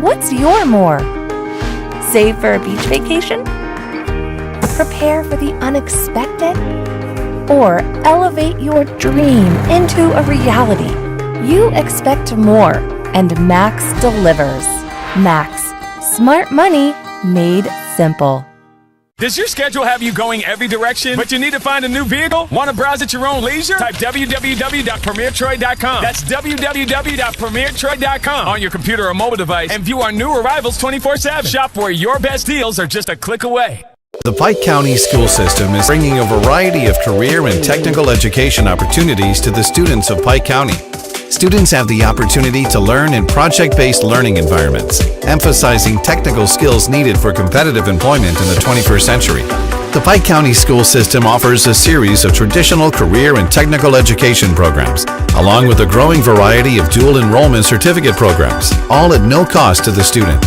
What's your more? Save for a beach vacation? Prepare for the unexpected? Or elevate your dream into a reality? You expect more, and Max delivers. Max, smart money made simple. Does your schedule have you going every direction, but you need to find a new vehicle? Want to browse at your own leisure? Type www.premiertroy.com. That's www.premiertroy.com on your computer or mobile device and view our new arrivals 24/7. Shop where your best deals are just a click away. The Pike County School System is bringing a variety of career and technical education opportunities to the students of Pike County. Students have the opportunity to learn in project-based learning environments, emphasizing technical skills needed for competitive employment in the 21st century. The Pike County School System offers a series of traditional career and technical education programs, along with a growing variety of dual enrollment certificate programs, all at no cost to the student.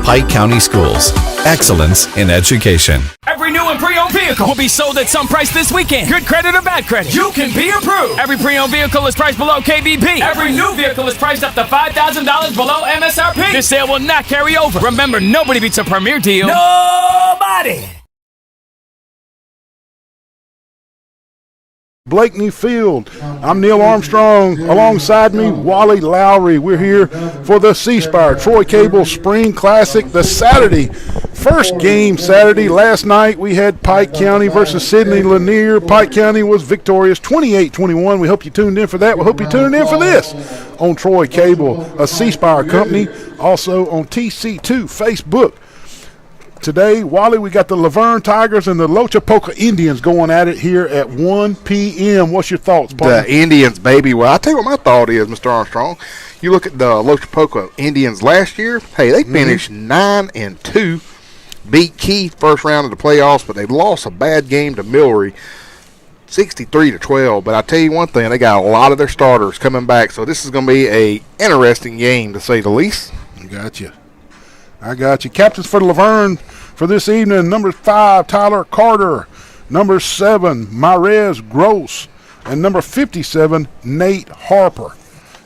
Pike County Schools. Excellence in education. Every new and pre-owned vehicle will be sold at some price this weekend. Good credit or bad credit, you can be approved. Every pre-owned vehicle is priced below KBP. Every new vehicle is priced up to $5,000 below MSRP. This sale will not carry over. Remember, nobody beats a Premier deal. Nobody! Blakeney Field. I'm Neil Armstrong. Alongside me, Wally Lowry. We're here for the C-Spire Troy Cable Spring Classic, the Saturday. First game Saturday. Last night we had Pike County versus Sidney Lanier. Pike County was victorious 28-21. We hope you tuned in for that. We hope you tuned in for this on Troy Cable, a C-Spire company. Also on TC2 Facebook. Today, Wally, we got the Luverne Tigers and the Loachapoka Indians going at it here at 1 p.m. What's your thoughts, partner? The Indians, baby. Well, I'll tell you what my thought is, Mr. Armstrong. You look at the Loachapoka Indians last year. Hey, they finished 9-2, beat Keith first round of the playoffs, but they lost a bad game to Millery, 63-12. But I tell you one thing, they got a lot of their starters coming back, so this is going to be a interesting game to say the least. I got you. Captains for Luverne for this evening, number 5, Tyler Carter. Number 7, Marez Gross. And number 57, Nate Harper.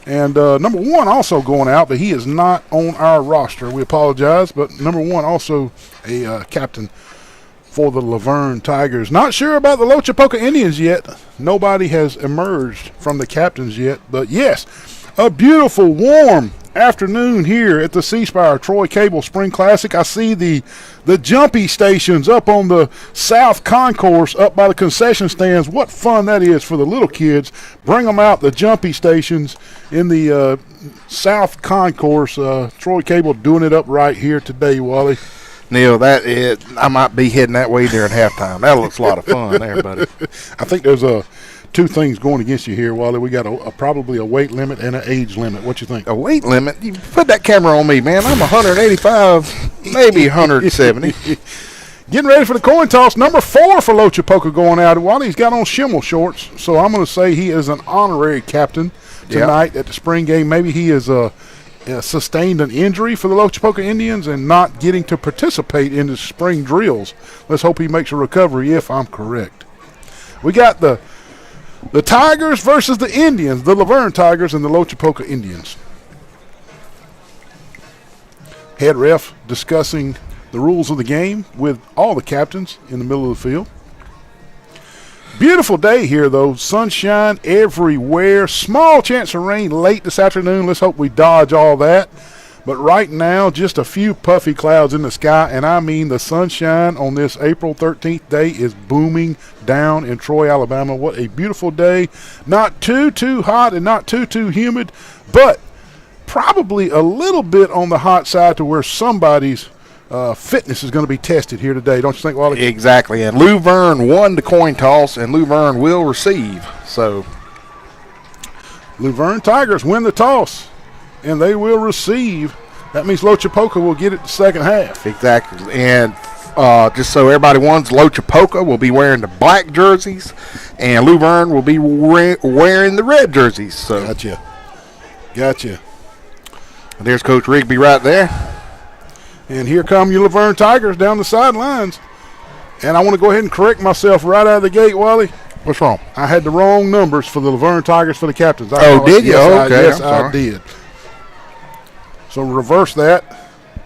And number 1 also going out, but he is not on our roster. We apologize, but number 1 also a captain for the Luverne Tigers. Not sure about the Loachapoka Indians yet. Nobody has emerged from the captains yet. But yes, a beautiful, warm afternoon here at the C-Spire Troy Cable Spring Classic. I see the jumpy stations up on the south concourse up by the concession stands. What fun that is for the little kids. Bring them out, the jumpy stations in the south concourse. Troy Cable doing it up right here today, Wally. Neil, that is, I might be heading that way during halftime. That looks a lot of fun there, buddy. I think there's two things going against you here, Wally. We got probably a weight limit and an age limit. What you think? A weight limit? You put that camera on me, man. I'm 185, maybe 170. Getting ready for the coin toss. Number 4 for Loachapoka going out. Wally's got on Schimmel shorts, so I'm going to say he is an honorary captain tonight at the spring game. Maybe he is sustained an injury for the Loachapoka Indians and not getting to participate in the spring drills. Let's hope he makes a recovery if I'm correct. We got the Tigers versus the Indians, the Luverne Tigers and the Loachapoka Indians. Head ref discussing the rules of the game with all the captains in the middle of the field. Beautiful day here, though. Sunshine everywhere. Small chance of rain late this afternoon. Let's hope we dodge all that. But right now, just a few puffy clouds in the sky, and I mean the sunshine on this April 13th day is booming down in Troy, Alabama. What a beautiful day. Not too hot and not too humid, but probably a little bit on the hot side to where somebody's fitness is going to be tested here today. Don't you think, Wally? Exactly, and Luverne won the coin toss, and Luverne will receive. So Luverne Tigers win the toss, and they will receive. That means Loachapoka will get it the second half. Exactly, and just so everybody wants, Loachapoka will be wearing the black jerseys, and Luverne will be wearing the red jerseys. So Gotcha. And there's Coach Rigby right there. And here come your Luverne Tigers down the sidelines. And I want to go ahead and correct myself right out of the gate, Wally. What's wrong? I had the wrong numbers for the Luverne Tigers for the captains. Did you? Yes, okay, I did. So reverse that.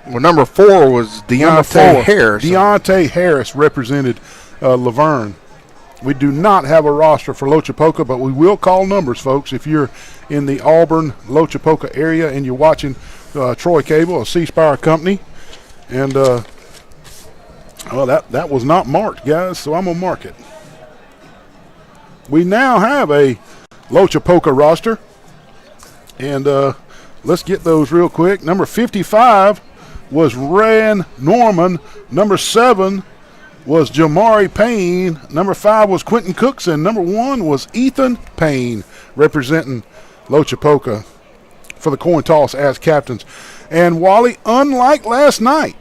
Well, number 4 was Deontay Harris. Deontay Harris represented Luverne. We do not have a roster for Loachapoka, but we will call numbers, folks. If you're in the Auburn, Loachapoka area and you're watching Troy Cable, a C-Spire company, and well, that was not marked, guys, so I'm going to mark it. We now have a Loachapoka roster, and let's get those real quick. Number 55 was Ran Norman. Number 7 was Jamari Payne. Number 5 was Quentin Cookson. Number 1 was Ethan Payne, representing Loachapoka for the coin toss as captains. And Wally, unlike last night,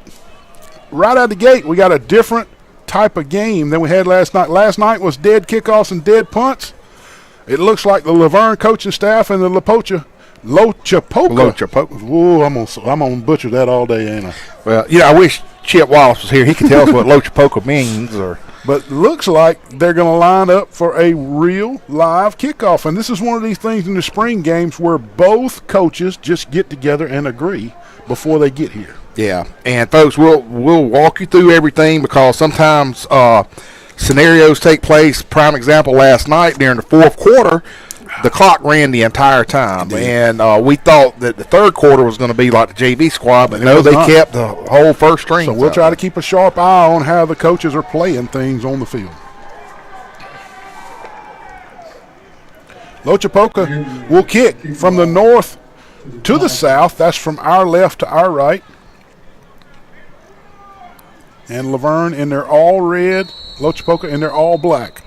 right out of the gate, we got a different type of game than we had last night. Last night was dead kickoffs and dead punts. It looks like the Luverne coaching staff and the Loachapoka. Ooh, I'm gonna butcher that all day, ain't I? Well, I wish Chip Wallace was here. He could tell us what Loachapoka means. But looks like they're going to line up for a real live kickoff. And this is one of these things in the spring games where both coaches just get together and agree before they get here. Yeah, and folks, we'll walk you through everything because sometimes scenarios take place. Prime example last night during the fourth quarter, the clock ran the entire time, and we thought that the third quarter was going to be like the JV squad, but no, they kept the whole first string. So we'll try to keep a sharp eye on how the coaches are playing things on the field. Loachapoka will kick from the north to the south. That's from our left to our right. And Luverne in their all red, Loachapoka in their all black.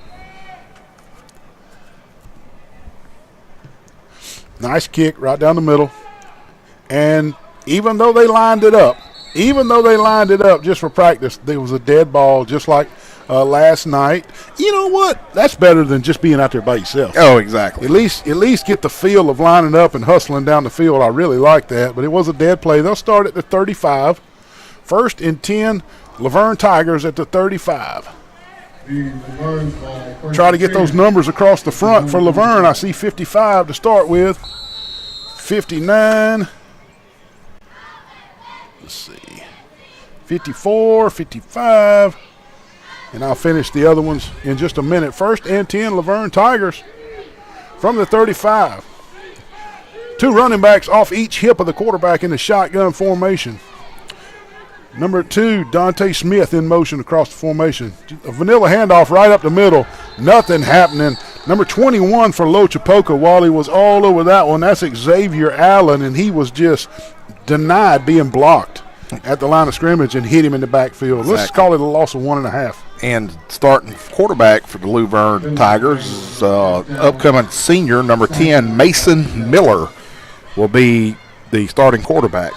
Nice kick right down the middle. And even though they lined it up just for practice, there was a dead ball just like last night. You know what? That's better than just being out there by yourself. Oh, exactly. At least get the feel of lining up and hustling down the field. I really like that. But it was a dead play. They'll start at the 35. 1st and 10, Luverne Tigers at the 35. Try to get those numbers across the front for Luverne. I see 55 to start with. 59. Let's see. 54, 55. And I'll finish the other ones in just a minute. 1st and 10, Luverne Tigers from the 35. 2 running backs off each hip of the quarterback in the shotgun formation. Number 2, Dante Smith in motion across the formation. A vanilla handoff right up the middle. Nothing happening. Number 21 for Loachapoka, Wally, was all over that one. That's Xavier Allen, and he was just denied being blocked at the line of scrimmage and hit him in the backfield. Exactly. Let's call it a loss of 1.5. And starting quarterback for the Luverne Tigers, upcoming senior, number 10, Mason Miller, will be the starting quarterback.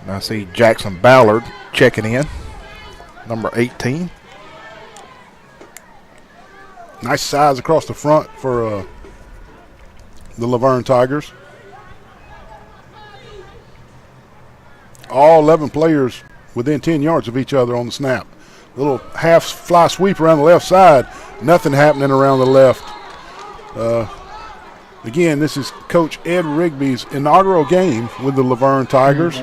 I see Jackson Ballard checking in, number 18. Nice size across the front for the Luverne Tigers. All 11 players within 10 yards of each other on the snap. Little half fly sweep around the left side. Nothing happening around the left. Again, this is Coach Ed Rigby's inaugural game with the Luverne Tigers.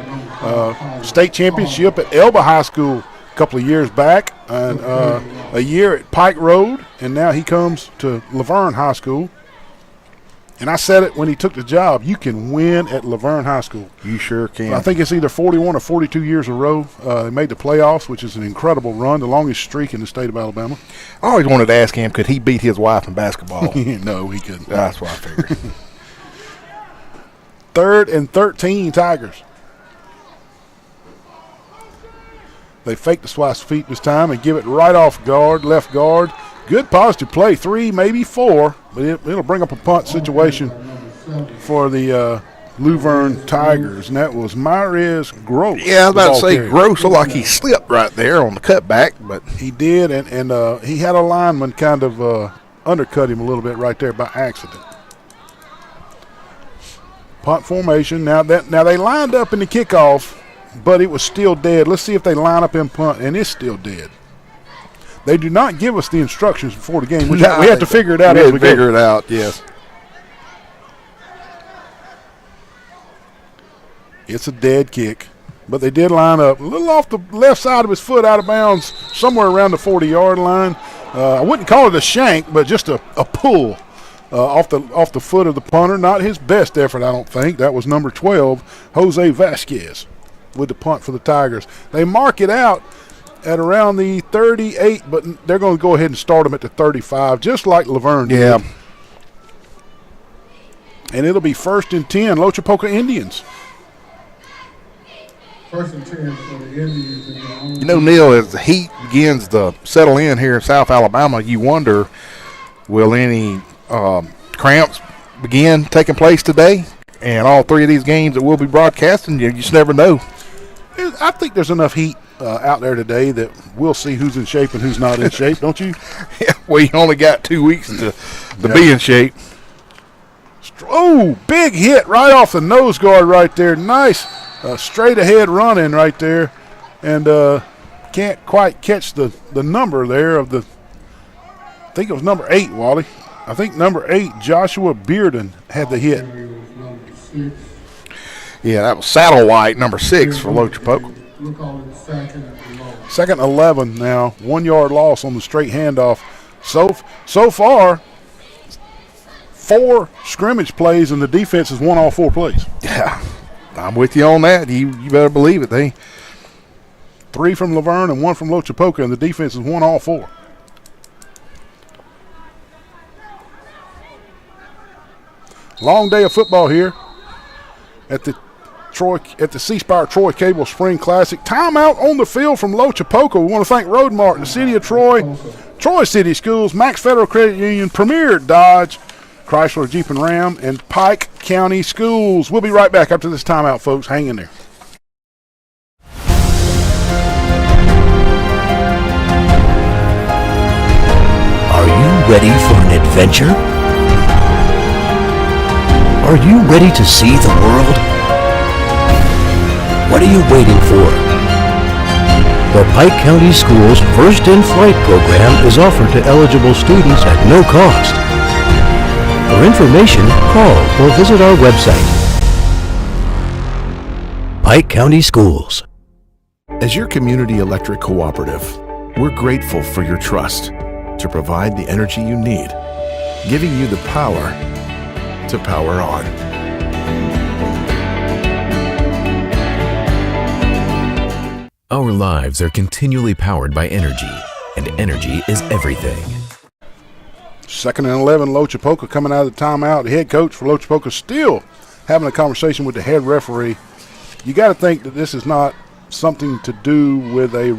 State championship at Elba High School a couple of years back, and a year at Pike Road, and now he comes to Luverne High School. And I said it when he took the job, you can win at Luverne High School. You sure can. I think it's either 41 or 42 years in a row. They made the playoffs, which is an incredible run, the longest streak in the state of Alabama. I always wanted to ask him, could he beat his wife in basketball? No, he couldn't. That's what I figured. 3rd and 13 Tigers. They fake the swipe feet this time and give it right off guard, left guard. Good positive play, 3, maybe 4, but it'll bring up a punt situation for the Luverne Tigers, and that was Myres Gross. Yeah, I was about to say Gross looked like he slipped right there on the cutback, but he did, and he had a lineman kind of undercut him a little bit right there by accident. Punt formation. Now they lined up in the kickoff, but it was still dead. Let's see if they line up in punt, and it's still dead. They do not give us the instructions before the game. We have to figure it out as we go. Figure it out, yes. It's a dead kick. But they did line up a little off the left side of his foot, out of bounds, somewhere around the 40-yard line. I wouldn't call it a shank, but just a pull off the foot of the punter. Not his best effort, I don't think. That was number 12, Jose Vasquez, with the punt for the Tigers. They mark it out at around the 38, but they're going to go ahead and start them at the 35, just like Luverne did. Yeah. And it'll be 1st and 10, Loachapoka Indians. 1st and 10 for the Indians. You know, Neil, as the heat begins to settle in here in South Alabama, you wonder, will any cramps begin taking place today? And all 3 of these games that we'll be broadcasting, you just never know. I think there's enough heat out there today that we'll see who's in shape and who's not in shape, don't you? Yeah, well, you only got 2 weeks to be in shape. Oh, big hit right off the nose guard right there. Nice straight ahead running right there. And can't quite catch the number there of the, I think it was number 8, Wally. I think number 8, Joshua Bearden, had the hit. Yeah, that was Saddlewhite, number 6 for Loachapoka. We'll call it Second 11 now, 1 yard loss on the straight handoff. So far, 4 scrimmage plays, and the defense has won all 4 plays. Yeah, I'm with you on that. You better believe it. They 3 from Luverne and 1 from Loachapoka, and the defense has won all 4. Long day of football here at the C-Spire Troy Cable Spring Classic. Timeout on the field from Loachapoka. We want to thank Roadmark, the City of Troy, Troy City Schools, Max Federal Credit Union, Premier Dodge, Chrysler Jeep and Ram, and Pike County Schools. We'll be right back after this timeout, folks. Hang in there. Are you ready for an adventure? Are you ready to see the world? What are you waiting for? The Pike County Schools First in Flight program is offered to eligible students at no cost. For information, call or visit our website. Pike County Schools. As your community electric cooperative, we're grateful for your trust to provide the energy you need, giving you the power to power on. Our lives are continually powered by energy, and energy is everything. 2nd and 11, Loachapoka coming out of the timeout. The head coach for Loachapoka still having a conversation with the head referee. You got to think that this is not something to do with a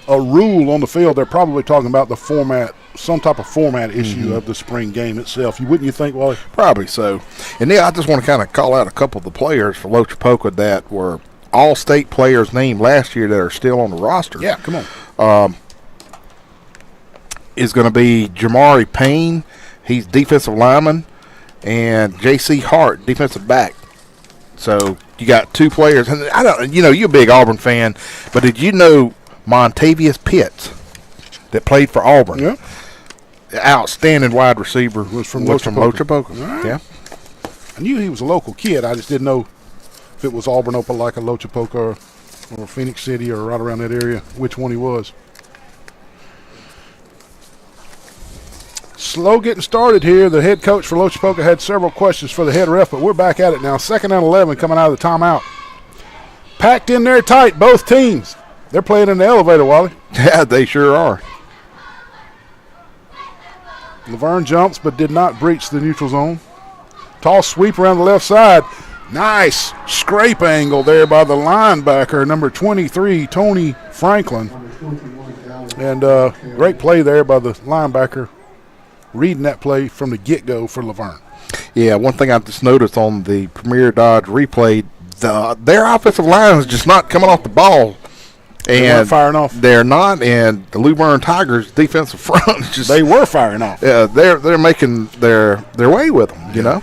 rule on the field. They're probably talking about the format, some type of format issue of the spring game itself. Wouldn't you think, Wally? Probably so. And then I just want to kind of call out a couple of the players for Loachapoka that were all-state players named last year that are still on the roster. Yeah, come on. Is going to be Jamari Payne. He's defensive lineman. And J.C. Hart, defensive back. So you got 2 players. And I don't, you're a big Auburn fan, but did you know Montavious Pitts that played for Auburn? Yeah. Outstanding wide receiver was from Loachapoka. Right. Yeah. I knew he was a local kid. I just didn't know if it was Auburn, Opelika, Loachapoka, or Phoenix City, or right around that area, which one he was. Slow getting started here. The head coach for Loachapoka had several questions for the head ref, but we're back at it now. 2nd and 11 coming out of the timeout. Packed in there tight, both teams. They're playing in the elevator, Wally. Yeah, they sure are. Luverne jumps but did not breach the neutral zone. Toss sweep around the left side. Nice scrape angle there by the linebacker, number 23, Tony Franklin. And great play there by the linebacker, reading that play from the get-go for Luverne. Yeah, one thing I just noticed on the Premier Dodge replay, their offensive line is just not coming off the ball. They weren't firing off. They're not, and the Luverne Tigers' defensive front is just. They were firing off. Yeah, they're making their way with them, you know.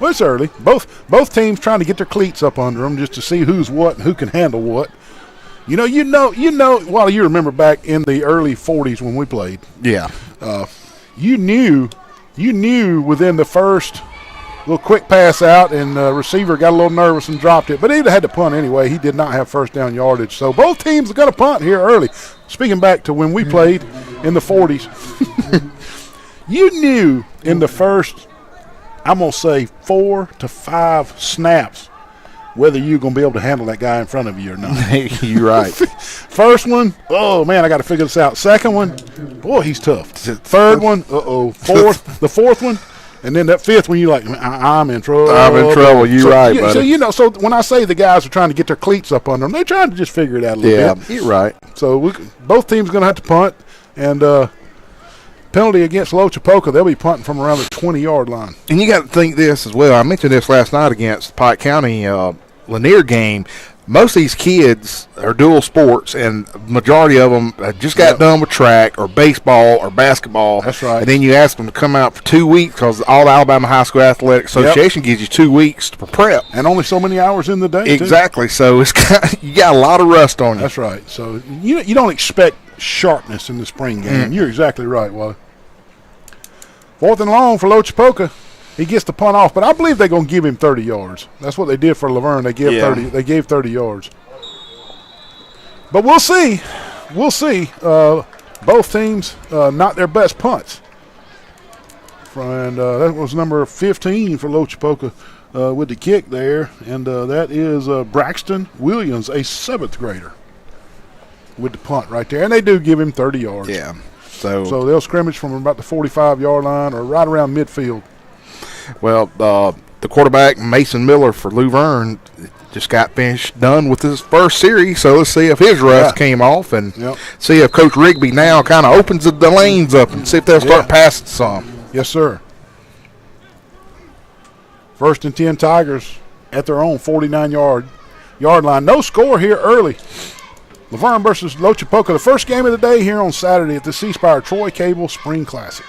Well, it's early. Both teams trying to get their cleats up under them just to see who's what and who can handle what. You know. While you remember back in the early '40s when we played. Yeah. You knew within the first little quick pass out, and the receiver got a little nervous and dropped it. But he'd have had to punt anyway. He did not have first down yardage. So both teams are going to punt here early. Speaking back to when we played in the 40s, you knew in the first, I'm going to say, 4 to 5 snaps whether you're going to be able to handle that guy in front of you or not. You're right. First one, oh, man, I got to figure this out. Second one, boy, he's tough. Third one, the fourth one, and then that fifth one, you're like, I'm in trouble. I'm in trouble. You're right, buddy. So when I say the guys are trying to get their cleats up under them, they're trying to just figure it out a little bit. Yeah, you're right. So both teams are going to have to punt, and penalty against Loachapoka, they'll be punting from around the 20-yard line. And you got to think this as well. I mentioned this last night against Pike County Lanier game. Most of these kids are dual sports, and majority of them just got done with track or baseball or basketball. That's right. And then you ask them to come out for 2 weeks because all the Alabama High School Athletic Association gives you 2 weeks to prep. And only so many hours in the day, exactly. Too. So it's you got a lot of rust on you. That's right. So you don't expect sharpness in the spring game. You're exactly right, Wally. 4th and long for Loachapoka. He gets the punt off, but I believe they're going to give him 30 yards. That's what they did for Luverne. They gave 30 yards. But we'll see. We'll see. Both teams not their best punts. And that was number 15 for Loachapoka with the kick there. And that is Braxton Williams, a 7th grader, with the punt right there. And they do give him 30 yards. Yeah. So they'll scrimmage from about the 45-yard line or right around midfield. Well, the quarterback, Mason Miller for Luverne, just got done with his first series. So let's see if his rust came off and see if Coach Rigby now kind of opens the lanes up and see if they'll start passing some. Yes, sir. 1st and 10 Tigers at their own 49-yard line. No score here early. Luverne versus Loachapoka, the first game of the day here on Saturday at the C-Spire Troy Cable Spring Classic.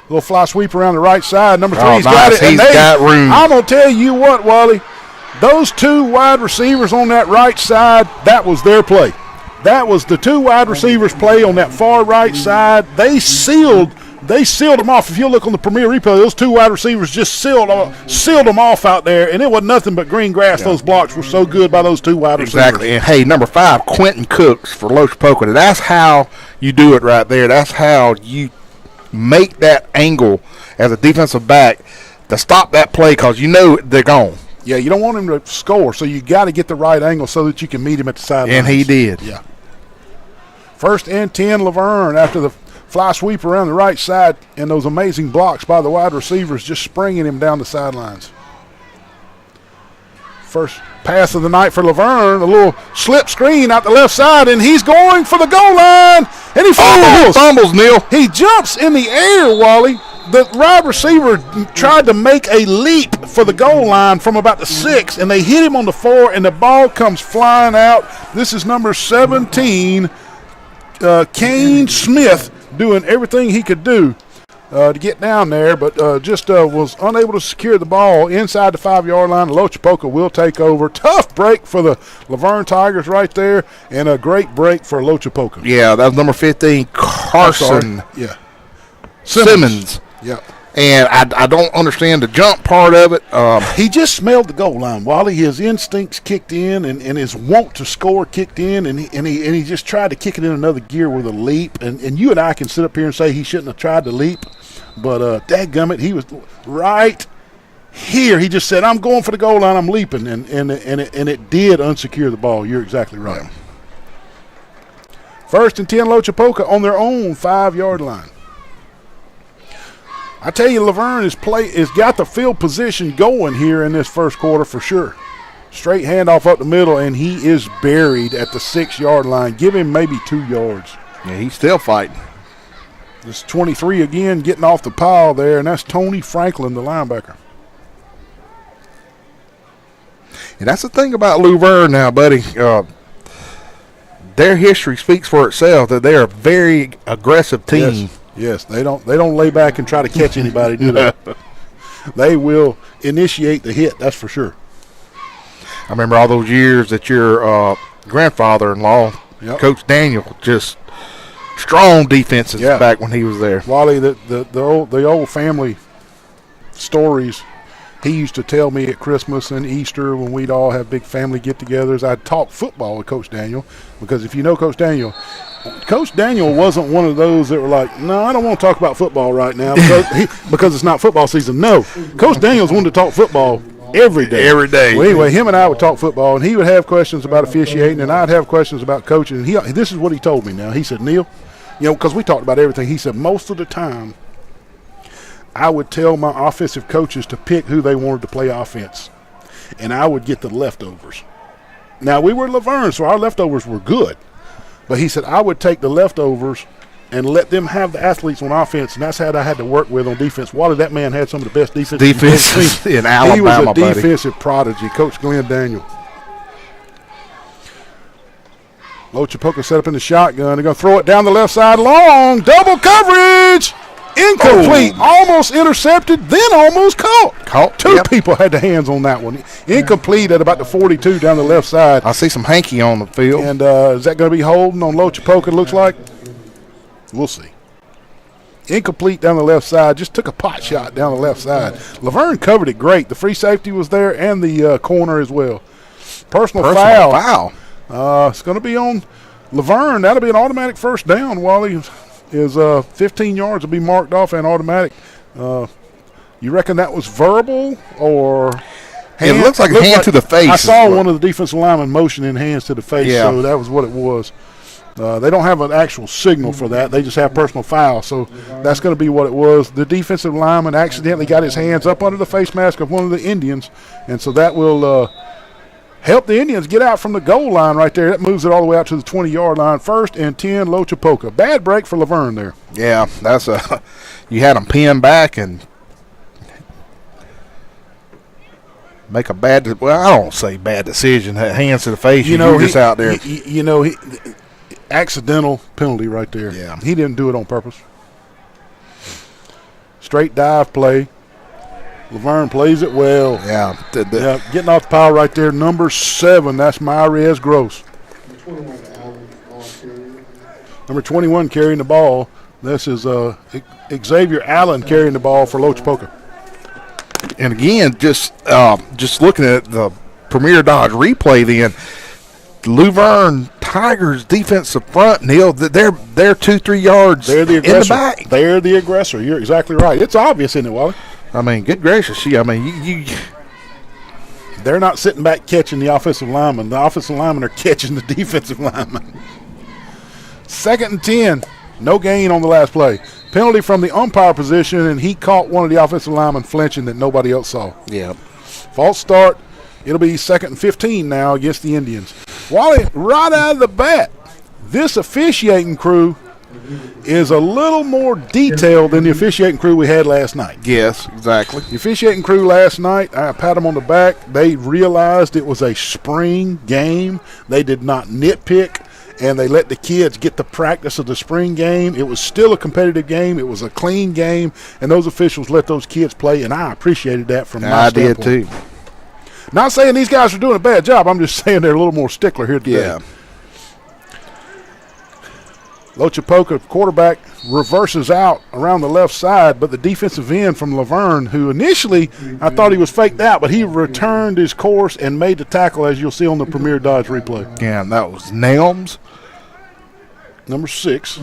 Little fly sweep around the right side. Number 3's got it. He's got room. I'm going to tell you what, Wally. Those 2 wide receivers on that right side, that was their play. That was the 2 wide receivers' play on that far right side. They sealed them off. If you look on the Premier Replay, those 2 wide receivers just sealed them off out there, and it was nothing but green grass. Those blocks were so good by those 2 wide receivers. Exactly. And, hey, number 5, Quentin Cooks for Loachapoka. That's how you do it right there. That's how you make that angle as a defensive back to stop that play because you know they're gone. Yeah, you don't want him to score, so you got to get the right angle so that you can meet him at the sideline. And he did. Yeah. 1st and 10 Luverne after the fly sweep around the right side and those amazing blocks by the wide receivers just springing him down the sidelines. First pass of the night for Luverne, a little slip screen out the left side, and he's going for the goal line, and he fumbles, Neil. He jumps in the air, Wally. The wide receiver tried to make a leap for the goal line from about the 6, and they hit him on the 4, and the ball comes flying out. This is number 17, Kane Smith, doing everything he could do to get down there, but just was unable to secure the ball inside the 5-yard line. Loachapoka will take over. Tough break for the Luverne Tigers right there, and a great break for Loachapoka. Yeah, that was number 15, Carson Simmons. Yeah. And I don't understand the jump part of it. He just smelled the goal line. Wally, his instincts kicked in, and his want to score kicked in, and he just tried to kick it in another gear with a leap. And you and I can sit up here and say he shouldn't have tried to leap, but dadgummit, he was right here. He just said, I'm going for the goal line, I'm leaping, and it did unsecure the ball. You're exactly right. Yeah. 1st and 10 Loachapoka on their own 5-yard line. I tell you, Luverne has got the field position going here in this first quarter for sure. Straight handoff up the middle, and he is buried at the 6-yard line. Give him maybe 2 yards. Yeah, he's still fighting. This 23 again getting off the pile there, and that's Tony Franklin, the linebacker. And that's the thing about Luverne now, buddy. Their history speaks for itself that they're a very aggressive team. Yes, they don't lay back and try to catch anybody, do they? They will initiate the hit, that's for sure. I remember all those years that your grandfather-in-law, Coach Daniel, just strong defenses back when he was there. Wally, the old family stories he used to tell me at Christmas and Easter when we'd all have big family get-togethers. I'd talk football with Coach Daniel, because if you know Coach Daniel wasn't one of those that were like, no, I don't want to talk about football right now because it's not football season. No, Coach Daniel's wanted to talk football every day. Every day. Well, anyway, him and I would talk football, and he would have questions about officiating, and I'd have questions about coaching. And this is what he told me now. He said, Neil, because we talked about everything. He said, most of the time, I would tell my offensive coaches to pick who they wanted to play offense, and I would get the leftovers. Now, we were Luverne, so our leftovers were good. But he said I would take the leftovers and let them have the athletes on offense, and that's how I had to work with on defense. Wally, that man had some of the best defense in Alabama. He was a defensive prodigy, Coach Glenn Daniel. Loachapoka set up in the shotgun. They're going to throw it down the left side long. Double coverage. Incomplete. Almost intercepted, then almost caught. Two people had the hands on that one. Incomplete at about the 42 down the left side. I see some hanky on the field. And is that going to be holding on Loachapoka, it looks like? We'll see. Incomplete down the left side. Just took a pot shot down the left side. Luverne covered it great. The free safety was there and the corner as well. Personal foul. It's going to be on Luverne. That'll be an automatic first down. Wally is 15 yards will be marked off and automatic. You reckon that was verbal or hand? It looks like a hand to the face. I saw one of the defensive linemen motioning hands to the face, so that was what it was. They don't have an actual signal for that. They just have personal foul, so that's going to be what it was. The defensive lineman accidentally got his hands up under the face mask of one of the Indians, and so that will help the Indians get out from the goal line right there. That moves it all the way out to the 20-yard line. 1st and 10, Loachapoka. Bad break for Luverne there. Yeah, that's you had them pinned back and make a bad. Well, I don't say bad decision. Hands to the face. You're just out there. Accidental penalty right there. Yeah, he didn't do it on purpose. Straight dive play. Luverne plays it well. Yeah. Getting off the pile right there. Number 7, that's Myrez Gross. Number 21 carrying the ball. This is Xavier Allen carrying the ball for Loachapoka. And again, just looking at the Premier Dodge replay, then Luverne Tigers defensive front, Neil, they're 2-3 yards they're the aggressor. in the back. They're the aggressor. You're exactly right. It's obvious, isn't it, Wally? I mean, good gracious. They're not sitting back catching the offensive lineman. The offensive linemen are catching the defensive lineman. 2nd and 10. No gain on the last play. Penalty from the umpire position, and he caught one of the offensive linemen flinching that nobody else saw. Yeah. False start. It'll be 2nd and 15 now against the Indians. Wally, right out of the bat, this officiating crew is a little more detailed than the officiating crew we had last night. Yes, exactly. The officiating crew last night, I pat them on the back. They realized it was a spring game. They did not nitpick, and they let the kids get the practice of the spring game. It was still a competitive game. It was a clean game, and those officials let those kids play, and I appreciated that from my standpoint. I did too. Not saying these guys are doing a bad job. I'm just saying they're a little more stickler here today. Yeah. Loachapoka quarterback reverses out around the left side, but the defensive end from Luverne, who initially I thought he was faked out, but he returned his course and made the tackle, as you'll see on the Premier Dodge replay. Yeah, and that was Nelms. Number 6.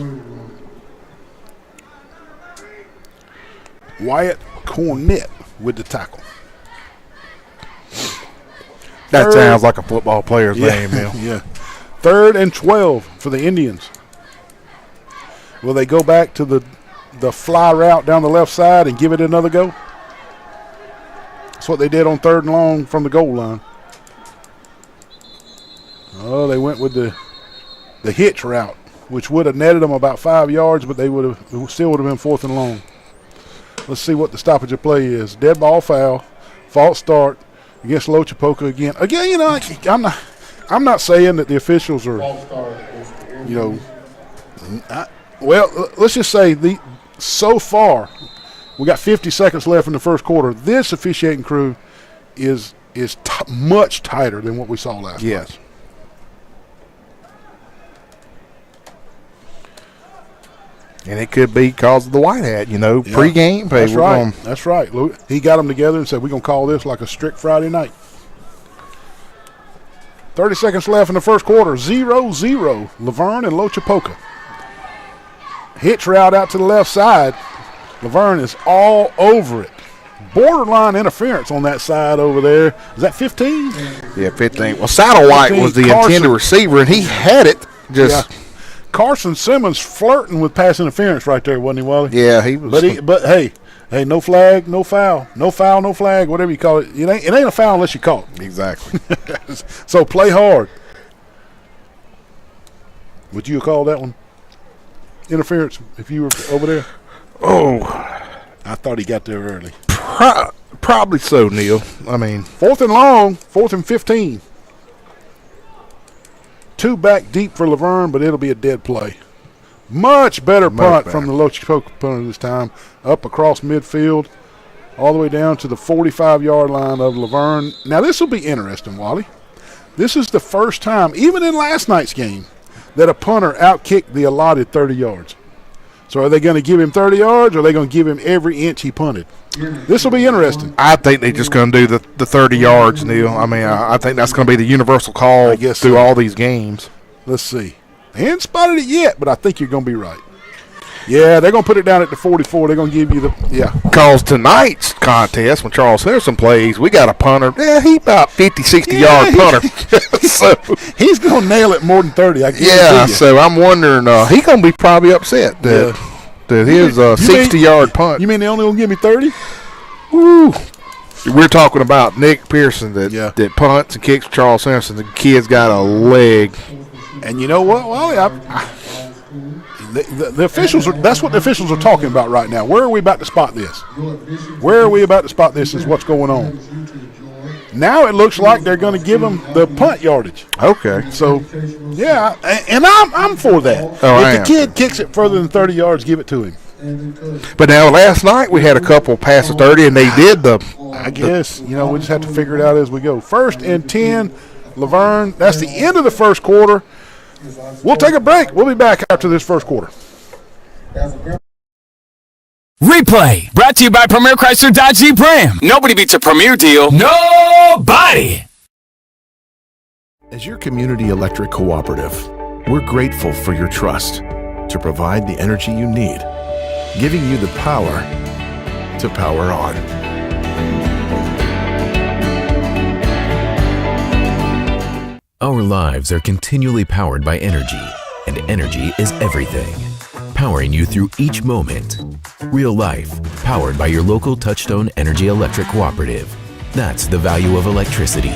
Wyatt Cornett with the tackle. That sounds like a football player's name, Neil. Yeah. 3rd and 12 for the Indians. Will they go back to the fly route down the left side and give it another go? That's what they did on 3rd and long from the goal line. Oh, they went with the hitch route, which would have netted them about 5 yards, but it still would have been 4th and long. Let's see what the stoppage of play is. Dead ball foul, false start against Loachapoka again. Again, I'm not saying that the officials are, well, let's just say so far, we got 50 seconds left in the first quarter. This officiating crew is much tighter than what we saw last night. Yes. And it could be because of the white hat, pregame. Hey, That's right. That's right. He got them together and said, we're going to call this like a strict Friday night. 30 seconds left in the first quarter. 0-0. Luverne and Loachapoka. Hitch route out to the left side. Luverne is all over it. Borderline interference on that side over there. Is that 15? Yeah, 15. Well, Satterwhite was the intended receiver, and he had it just. Yeah. Carson Simmons flirting with pass interference right there, wasn't he, Wally? Yeah, he was. But hey, no flag, no foul. No foul, no flag, whatever you call it. It ain't a foul unless you call it. Exactly. So play hard. Would you call that one interference if you were over there? Oh, I thought he got there early. Probably so, Neil. I mean, 4th and long, 4th and 15. 2 back deep for Luverne, but it'll be a dead play. Much better punt from the Loachapoka punter this time. Up across midfield, all the way down to the 45-yard line of Luverne. Now, this will be interesting, Wally. This is the first time, even in last night's game, that a punter outkicked the allotted 30 yards. So are they going to give him 30 yards, or are they going to give him every inch he punted? This will be interesting. I think they're just going to do the 30 yards, Neil. I mean, I think that's going to be the universal call through all these games. Let's see. They ain't spotted it yet, but I think you're going to be right. Yeah, they're going to put it down at the 44. They're going to give you Because tonight's contest, when Charles Henderson plays, we got a punter. Yeah, he about 50, 60-yard punter. So he's going to nail it more than 30. So I'm wondering, he's going to be probably upset that his 60-yard punt. You mean they only going to give me 30? Woo. We're talking about Nick Pearson that punts and kicks Charles Henderson. The kid's got a leg. And you know what, Wally? The officials that's what the officials are talking about right now. Where are we about to spot this? Where are we about to spot this is what's going on. Now it looks like they're going to give him the punt yardage. Okay. So, yeah, and I'm for that. If the kid kicks it further than 30 yards, give it to him. But now last night we had a couple past the 30, and they did I guess, we just have to figure it out as we go. 1st and 10, Luverne. That's the end of the first quarter. We'll take a break. We'll be back after this first quarter. Replay brought to you by Premier Chrysler Dodge Jeep Ram. Nobody beats a Premier deal. Nobody. As your community electric cooperative, we're grateful for your trust to provide the energy you need, giving you the power to power on. Our lives are continually powered by energy, and energy is everything. Powering you through each moment. Real life, powered by your local Touchstone Energy Electric Cooperative. That's the value of electricity.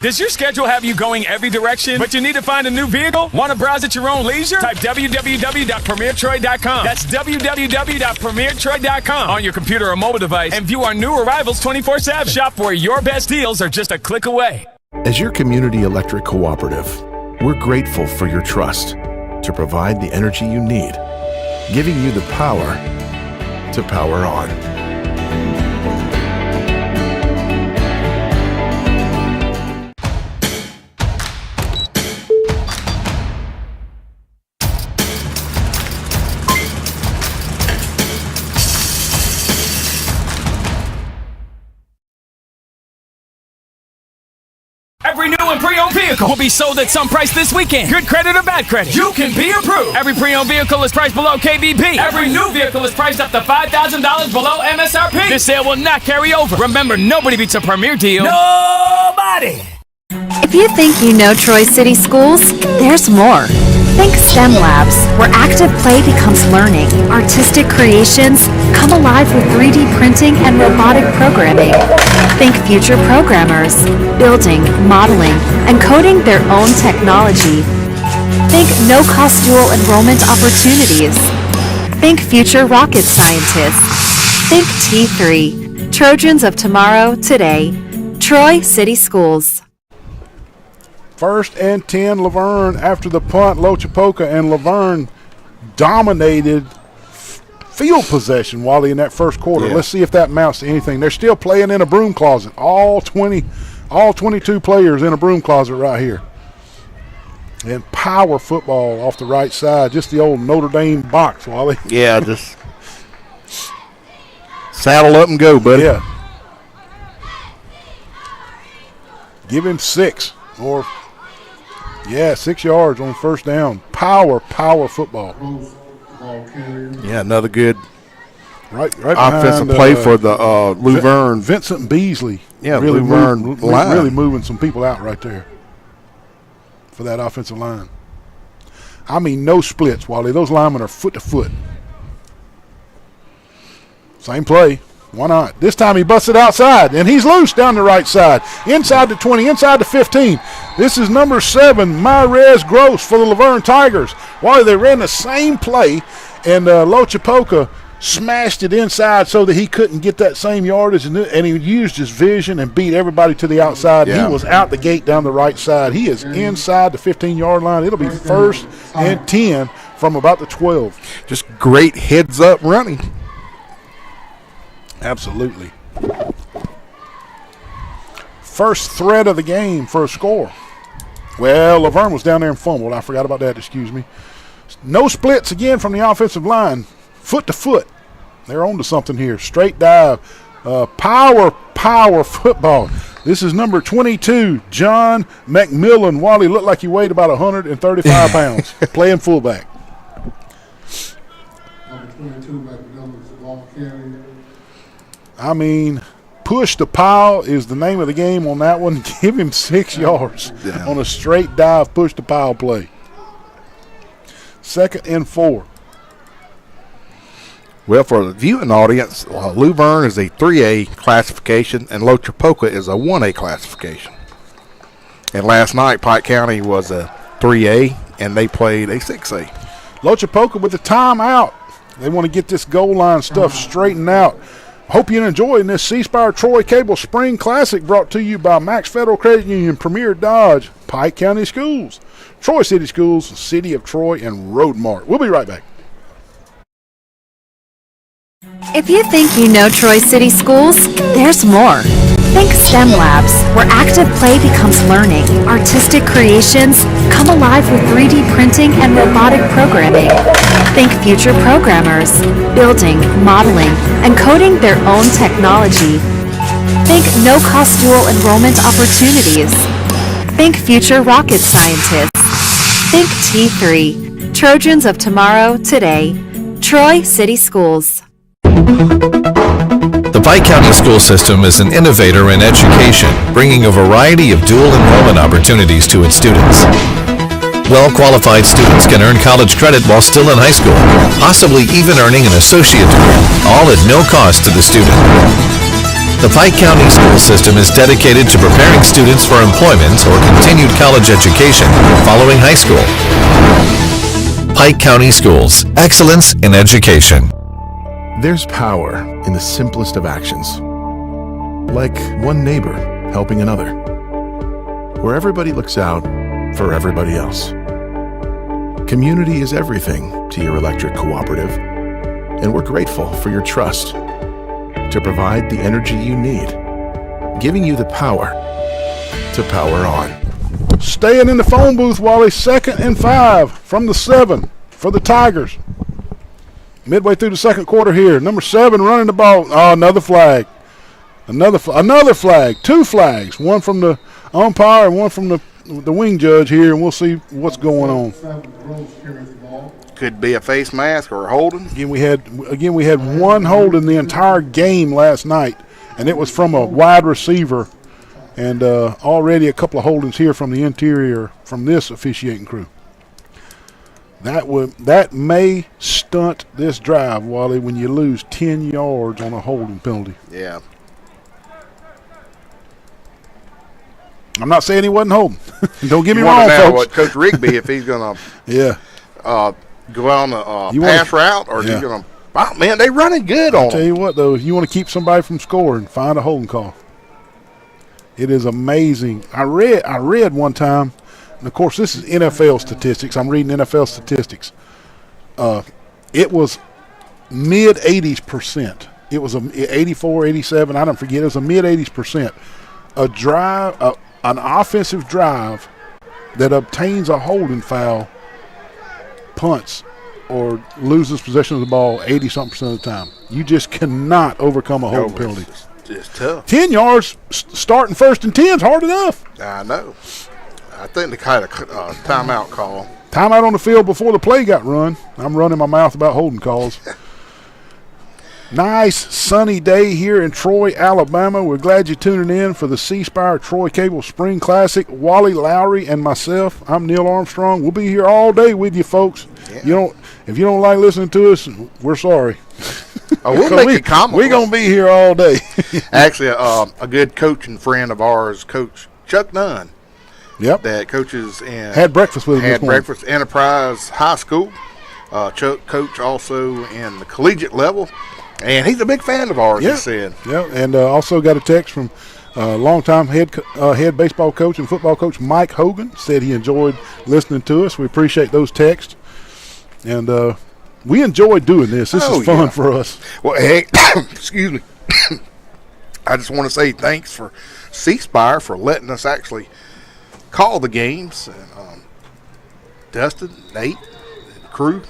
Does your schedule have you going every direction, but you need to find a new vehicle? Want to browse at your own leisure? Type www.premiertroy.com. That's www.premiertroy.com on your computer or mobile device and view our new arrivals 24/7. Shop where your best deals are just a click away. As your community electric cooperative, we're grateful for your trust to provide the energy you need, giving you the power to power on. Every new and pre-owned vehicle will be sold at some price this weekend. Good credit or bad credit, you can be approved. Every pre-owned vehicle is priced below KBP. Every new vehicle is priced up to $5,000 below MSRP. This sale will not carry over. Remember, nobody beats a Premier deal. Nobody! If you think you know Troy City Schools, there's more. Think STEM labs, where active play becomes learning. Artistic creations come alive with 3D printing and robotic programming. Think future programmers, building, modeling, and coding their own technology. Think no-cost dual enrollment opportunities. Think future rocket scientists. Think T3, Trojans of tomorrow, today. Troy City Schools. 1st and 10, Luverne after the punt. Loachapoka and Luverne dominated field possession, Wally, in that first quarter. Let's see if that amounts to anything. They're still playing in a broom closet. All 22 players in a broom closet right here. And power football off the right side, just the old Notre Dame box, Wally. Yeah, just saddle up and go, buddy. Yeah. Give him 6 or 6 yards on first down. Power football. Yeah, another good right offensive behind, play for the Luverne. Vincent Beasley. Yeah, really Luverne line. really moving some people out right there for that offensive line. I mean, no splits, Wally. Those linemen are foot to foot. Same play. Why not? This time he busted outside, and he's loose down the right side. Inside the 20, inside the 15. This is number 7, Myrez Gross for the Luverne Tigers. Wally, they ran the same play, and Loachapoka smashed it inside so that he couldn't get that same yardage, and he used his vision and beat everybody to the outside. Yeah. He was out the gate down the right side. He is inside the 15-yard line. It'll be 1st and 10 from about the 12. Just great heads-up running. Absolutely. First threat of the game for a score. Well, Luverne was down there and fumbled. I forgot about that, excuse me. No splits again from the offensive line. Foot to foot. They're on to something here. Straight dive. Power football. This is number 22, John McMillan. Wally looked like he weighed about 135 pounds, playing fullback. Number 22, McMillan's a ball carrier. I mean, push the pile is the name of the game on that one. Give him 6 yards on a straight dive, push the pile play. 2nd and 4. Well, for the viewing audience, Luverne is a 3A classification and Loachapoka is a 1A classification. And last night, Pike County was a 3A and they played a 6A. Loachapoka with the timeout. They want to get this goal line stuff straightened out. Hope you're enjoying this Spire Troy Cable Spring Classic brought to you by Max Federal Credit Union, Premier Dodge, Pike County Schools, Troy City Schools, City of Troy, and Road Mart. We'll be right back. If you think you know Troy City Schools, there's more. Think STEM Labs, where active play becomes learning. Artistic creations come alive with 3D printing and robotic programming. Think future programmers, building, modeling, and coding their own technology. Think no-cost dual enrollment opportunities. Think future rocket scientists. Think T3, Trojans of tomorrow, today. Troy City Schools. The Pike County school system is an innovator in education, bringing a variety of dual enrollment opportunities to its students. Well-qualified students can earn college credit while still in high school, possibly even earning an associate degree, all at no cost to the student. The Pike County school system is dedicated to preparing students for employment or continued college education following high school. Pike County Schools, excellence in education. There's power in the simplest of actions, like one neighbor helping another, where everybody looks out for everybody else. Community is everything to your electric cooperative, and we're grateful for your trust to provide the energy you need, giving you the power to power on. Staying in the phone booth, Wally. 2nd and 5 from the 7 for the Tigers. Midway through the second quarter here. Number 7 running the ball. Oh, another flag. Another flag. 2 flags. One from the umpire and one from the wing judge here, and we'll see what's going on. Could be a face mask or a holding. Again, we had one holding the entire game last night, and it was from a wide receiver, and already a couple of holdings here from the interior from this officiating crew. That may stunt this drive, Wally, when you lose 10 yards on a holding penalty. Yeah. I'm not saying he wasn't holding. Don't get me You wrong, wonder now folks. what Coach Rigby, if he's going to go on the pass route, or is he going to – oh, man, they running good on I'll tell you what, though, if you want to keep somebody from scoring, find a holding call. It is amazing. I read one time, and of course this is NFL statistics. I'm reading NFL statistics. It was mid-80s%. It was 84, 87. I don't forget. It was a mid-80s%. An offensive drive that obtains a holding foul punts or loses possession of the ball 80-something% of the time. You just cannot overcome a holding penalty. It's tough. 10 yards starting 1st and 10 is hard enough. I know. I think they had a timeout call. Timeout on the field before the play got run. I'm running my mouth about holding calls. Nice sunny day here in Troy, Alabama. We're glad you're tuning in for the Spire Troy Cable Spring Classic. Wally Lowry and myself, I'm Neil Armstrong. We'll be here all day with you folks. Yeah. If you don't like listening to us, we're sorry. We'll make it comical. We're going to be here all day. Actually, a good coaching friend of ours, Coach Chuck Nunn, that coaches in had breakfast with him. Had breakfast Enterprise High School. Chuck coach also in the collegiate level, and he's a big fan of ours. He said, and also got a text from longtime head baseball coach and football coach Mike Hogan. Said he enjoyed listening to us. We appreciate those texts, and we enjoy doing this. This is fun for us. Well, hey, excuse me. I just want to say thanks for Spire for letting us actually call the games. And Dustin, Nate, and the crew.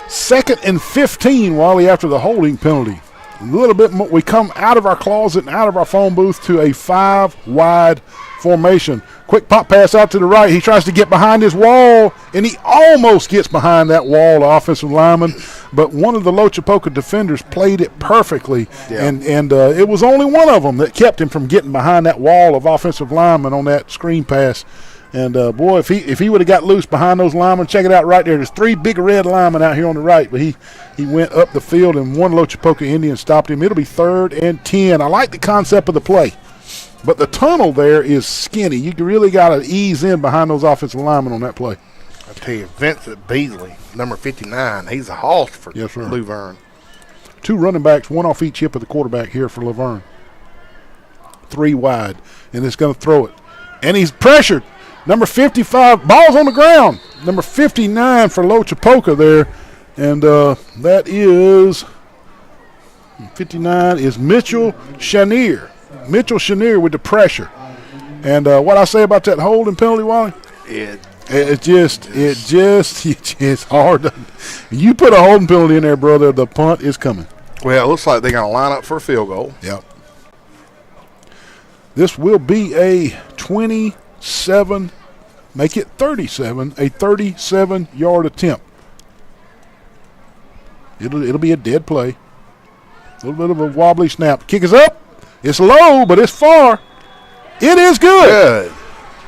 2nd and 15, Wally, after the holding penalty. A little bit more. We come out of our closet and out of our phone booth to a 5-wide formation. Quick pop pass out to the right. He tries to get behind his wall, and he almost gets behind that wall, the offensive lineman. But one of the Loachapoka defenders played it perfectly, and it was only one of them that kept him from getting behind that wall of offensive linemen on that screen pass. And, boy, if he would have got loose behind those linemen, check it out right there. There's 3 big red linemen out here on the right, but he went up the field, and one Loachapoka Indian stopped him. It'll be 3rd and 10. I like the concept of the play, but the tunnel there is skinny. You really got to ease in behind those offensive linemen on that play. I tell you, Vincent Beasley, number 59, he's a hoss for Luverne. 2 running backs, 1 off each hip of the quarterback here for Luverne. 3 wide, and it's going to throw it. And he's pressured. Number 55, ball's on the ground. Number 59 for Loachapoka there. And that is 59 is Mitchell Chenier. Mitchell Chenier with the pressure. And what I say about that holding penalty, Wally? It's hard. You put a holding penalty in there, brother, the punt is coming. Well, it looks like they're going to line up for a field goal. Yep. This will be a 27, make it 37, a 37-yard attempt. It'll be a dead play. A little bit of a wobbly snap. Kick is up. It's low, but it's far. It is good.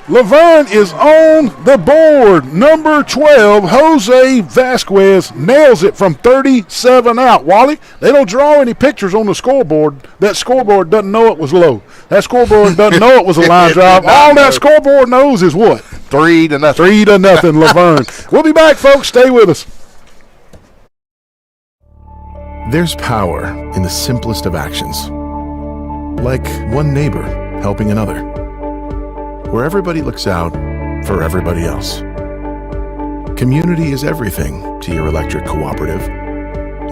Luverne is on the board. Number 12, Jose Vasquez, nails it from 37 out. Wally, they don't draw any pictures on the scoreboard. That scoreboard doesn't know it was low. That scoreboard doesn't know it was a line drive. All that scoreboard knows is what? 3-0. 3-0, Luverne. We'll be back, folks. Stay with us. There's power in the simplest of actions. Like one neighbor helping another, where everybody looks out for everybody else. Community is everything to your electric cooperative,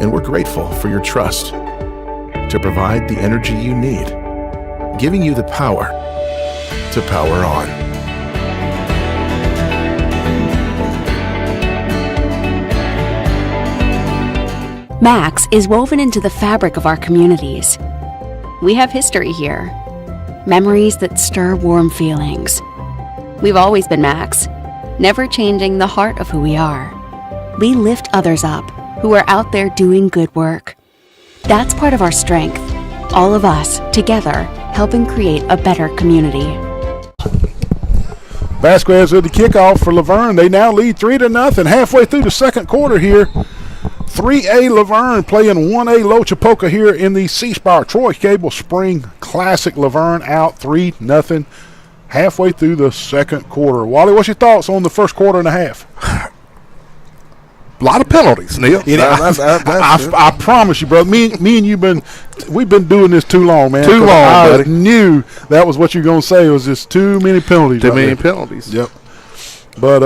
and we're grateful for your trust to provide the energy you need, giving you the power to power on. Max is woven into the fabric of our communities. We have history here, memories that stir warm feelings. We've always been Max, never changing the heart of who we are. We lift others up who are out there doing good work. That's part of our strength, all of us together helping create a better community. Vasquez with the kickoff for Luverne. They now lead 3-0 halfway through the second quarter here. 3A Luverne playing 1A Loachapoka here in the Spire Troy Cable Spring Classic. Luverne out 3-0 halfway through the second quarter. Wally, what's your thoughts on the first quarter and a half? A lot of penalties, Neil. I promise you, brother. Me and we've been doing this too long, man. Too long, I buddy. knew that was what you were going to say. It was just too many penalties. Too many penalties. Yep. But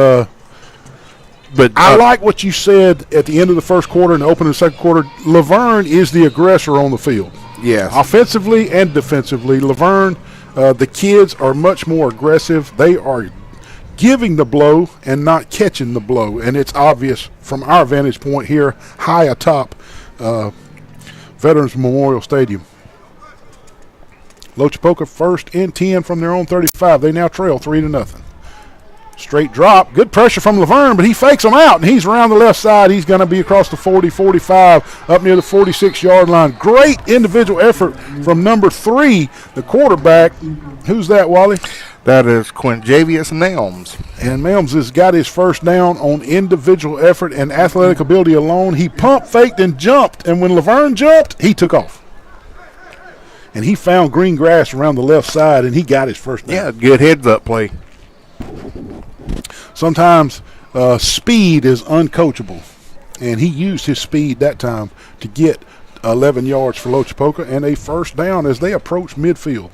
I like what you said at the end of the first quarter and the opening of the second quarter. Luverne is the aggressor on the field. Yes. Offensively and defensively. Luverne, the kids are much more aggressive. They are giving the blow and not catching the blow. And it's obvious from our vantage point here, high atop Veterans Memorial Stadium. Loachapoka first and 10 from their own 35. They now trail 3-0. Straight drop. Good pressure from Luverne, but he fakes them out, and he's around the left side. He's going to be across the 40, 45, up near the 46-yard line. Great individual effort from number 3, the quarterback. Who's that, Wally? That is Quinjavius Nelms. And Nelms has got his first down on individual effort and athletic ability alone. He pumped, faked, and jumped, and when Luverne jumped, he took off. And he found green grass around the left side, and he got his first down. Yeah, good heads-up play. Sometimes speed is uncoachable, and he used his speed that time to get 11 yards for Loachapoka and a first down as they approach midfield.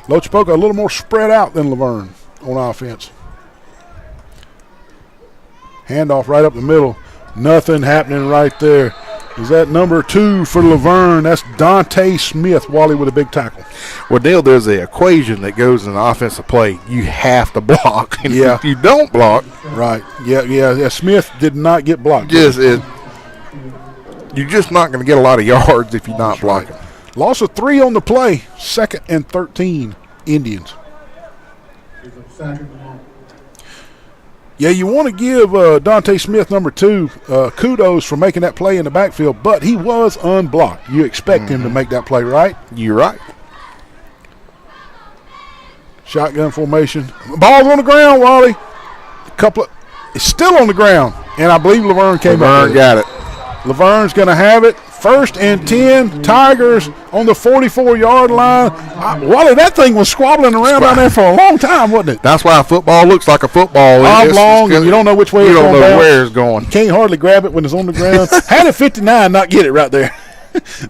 Loachapoka a little more spread out than Luverne on offense. Handoff right up the middle. Nothing happening right there. Is that number 2 for Luverne? That's Dante Smith, Wally, with a big tackle. Well, Dale, there's an equation that goes in an offensive play. You have to block. And if you don't block. Right. Yeah. Smith did not get blocked. You're just not going to get a lot of yards if you're not blocking. Right. Loss of 3 on the play. 2nd and 13, Indians. Yeah, you want to give Dante Smith, number 2, kudos for making that play in the backfield, but he was unblocked. You expect him to make that play, right? You're right. Shotgun formation. Ball's on the ground, Wally. It's still on the ground, and I believe Luverne came up with it. Got it. Luverne's going to have it. 1st and 10, Tigers on the 44-yard line. Wally, that thing was squabbling around down there for a long time, wasn't it? That's why football looks like a football. Oblong, and you don't know which way it's going. You don't know where it's going. You can't hardly grab it when it's on the ground. Had it 59, not get it right there.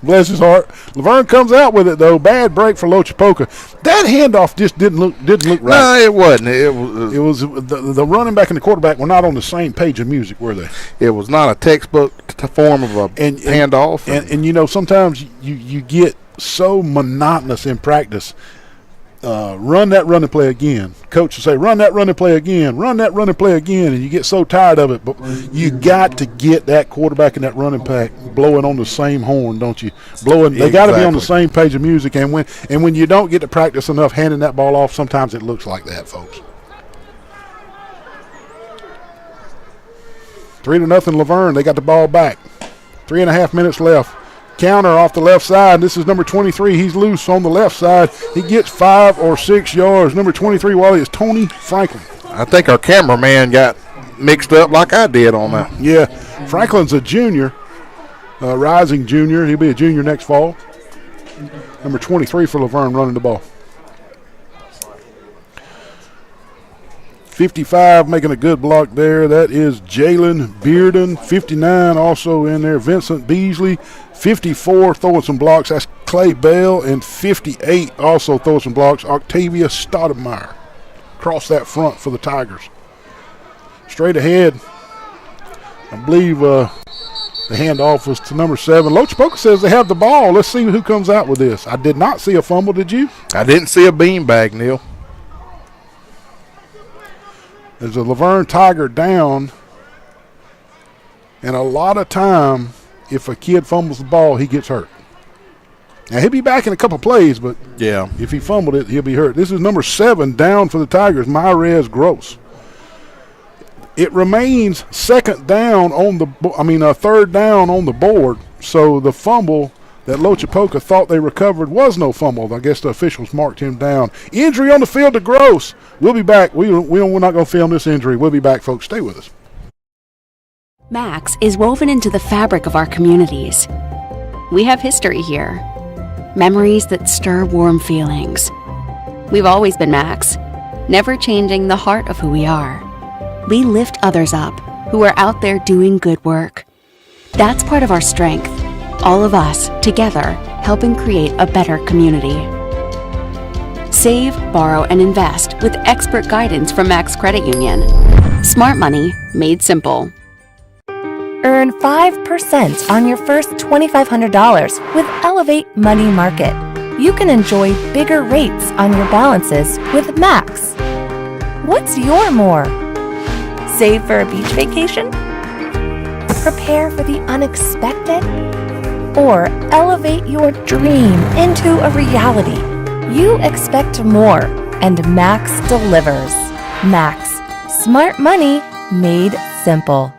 Bless his heart. Luverne comes out with it, though. Bad break for Loachapoka. That handoff just didn't look right. No, it wasn't. It was the running back and the quarterback were not on the same page of music, were they? It was not a textbook form of a handoff. And you know, sometimes you get so monotonous in practice. Run that running play again. Coach will say, run that running play again. Run that running play again. And you get so tired of it. But you got to get that quarterback and that running back blowing on the same horn, don't you? They got to be on the same page of music. And when you don't get to practice enough handing that ball off, sometimes it looks like that, folks. 3-0 Luverne. They got the ball back. 3.5 minutes left. Counter off the left side. This is number 23. He's loose on the left side. He gets 5 or 6 yards. Number 23, Wally, is Tony Franklin. I think our cameraman got mixed up like I did on that. Yeah, Franklin's a junior, rising junior. He'll be a junior next fall. Number 23 for Luverne running the ball. 55 making a good block there. That is Jalen Bearden. 59 also in there. Vincent Beasley. 54 throwing some blocks. That's Clay Bell. And 58 also throwing some blocks. Octavia Stoudemire. Across that front for the Tigers. Straight ahead. I believe the handoff was to number 7. Loachapoka says they have the ball. Let's see who comes out with this. I did not see a fumble, did you? I didn't see a beanbag, Neil. There's a Luverne Tiger down, and a lot of time, if a kid fumbles the ball, he gets hurt. Now, he'll be back in a couple plays, but if he fumbled it, he'll be hurt. This is number 7 down for the Tigers, Myrez Gross. It remains third down on the board, so the fumble that Loachapoka thought they recovered was no fumble. I guess the officials marked him down. Injury on the field to Gross. We'll be back. We're not going to film this injury. We'll be back, folks. Stay with us. Max is woven into the fabric of our communities. We have history here. Memories that stir warm feelings. We've always been Max, never changing the heart of who we are. We lift others up who are out there doing good work. That's part of our strength. All of us, together, helping create a better community. Save, borrow, and invest with expert guidance from Max Credit Union. Smart money made simple. Earn 5% on your first $2,500 with Elevate Money Market. you can enjoy bigger rates on your balances with Max. What's your more? Save for a beach vacation? Prepare for the unexpected? Or elevate your dream into a reality? You expect more, and Max delivers. Max, smart money made simple.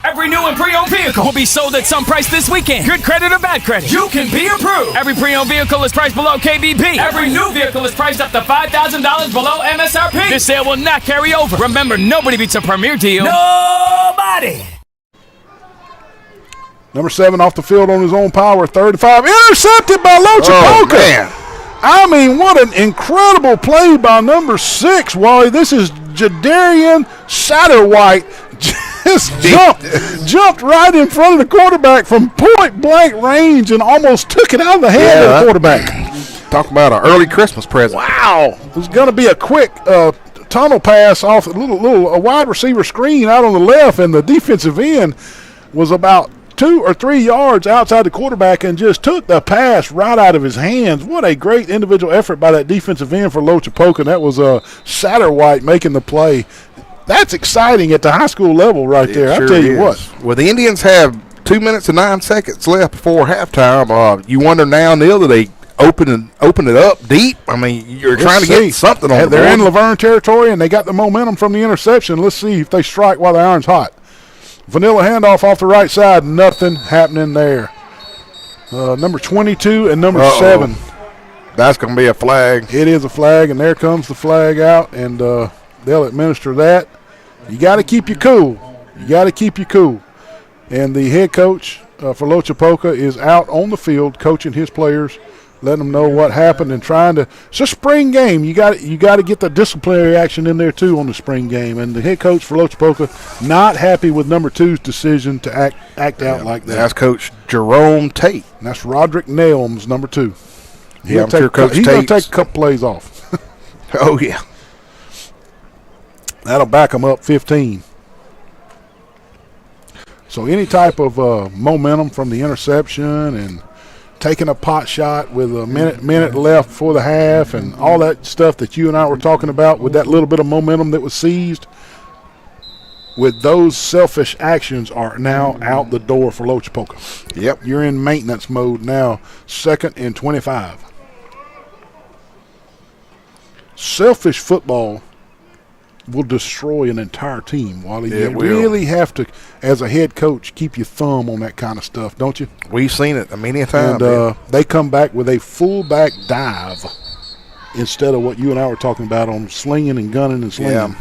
Every new and pre-owned vehicle will be sold at some price this weekend. Good credit or bad credit, you can be approved. Every pre-owned vehicle is priced below KBP. Every new vehicle is priced up to $5,000 below MSRP. This sale will not carry over. Remember, nobody beats a premier deal. Nobody! Number 7 off the field on his own power, 35, intercepted by Loachapoka. Oh, man. I mean, what an incredible play by number 6, Wally. This is Jadarian Satterwhite. Just jumped right in front of the quarterback from point-blank range and almost took it out of the hand of the quarterback. Talk about an early Christmas present. Wow. It was going to be a quick tunnel pass off a wide receiver screen out on the left, and the defensive end was about 2 or 3 yards outside the quarterback and just took the pass right out of his hands. What a great individual effort by that defensive end for Loachapoka. That was Satterwhite making the play. That's exciting at the high school level right there. Sure I tell you is. what. Well, the Indians have 2 minutes and 9 seconds left before halftime. You wonder now, Neil, do they open it up deep? I mean, you're trying to get something on the board. They're in Luverne territory, and they got the momentum from the interception. Let's see if they strike while the iron's hot. Vanilla handoff off the right side. Nothing happening there. Number 22 and number 7. That's going to be a flag. It is a flag, and there comes the flag out, and they'll administer that. You got to keep you cool. And the head coach for Loachapoka is out on the field coaching his players, letting them know what happened and trying to. It's a spring game. You got to get the disciplinary action in there too on the spring game. And the head coach for Loachapoka not happy with number 2's decision to act out like that. That's Coach Jerome Tate. And that's Roderick Nelms, number 2. Yeah, I'm sure Coach he's going to Tate's take a couple plays off. Oh yeah. That'll back them up 15. So any type of momentum from the interception and taking a pot shot with a minute left before the half and all that stuff that you and I were talking about with that little bit of momentum that was seized, with those selfish actions are now out the door for Loachapoka. Yep. You're in maintenance mode now, 2nd and 25. Selfish football will destroy an entire team. While you really have to, as a head coach, keep your thumb on that kind of stuff, don't you? We've seen it many a time. And they come back with a fullback dive instead of what you and I were talking about on slinging and gunning and slinging. Yeah.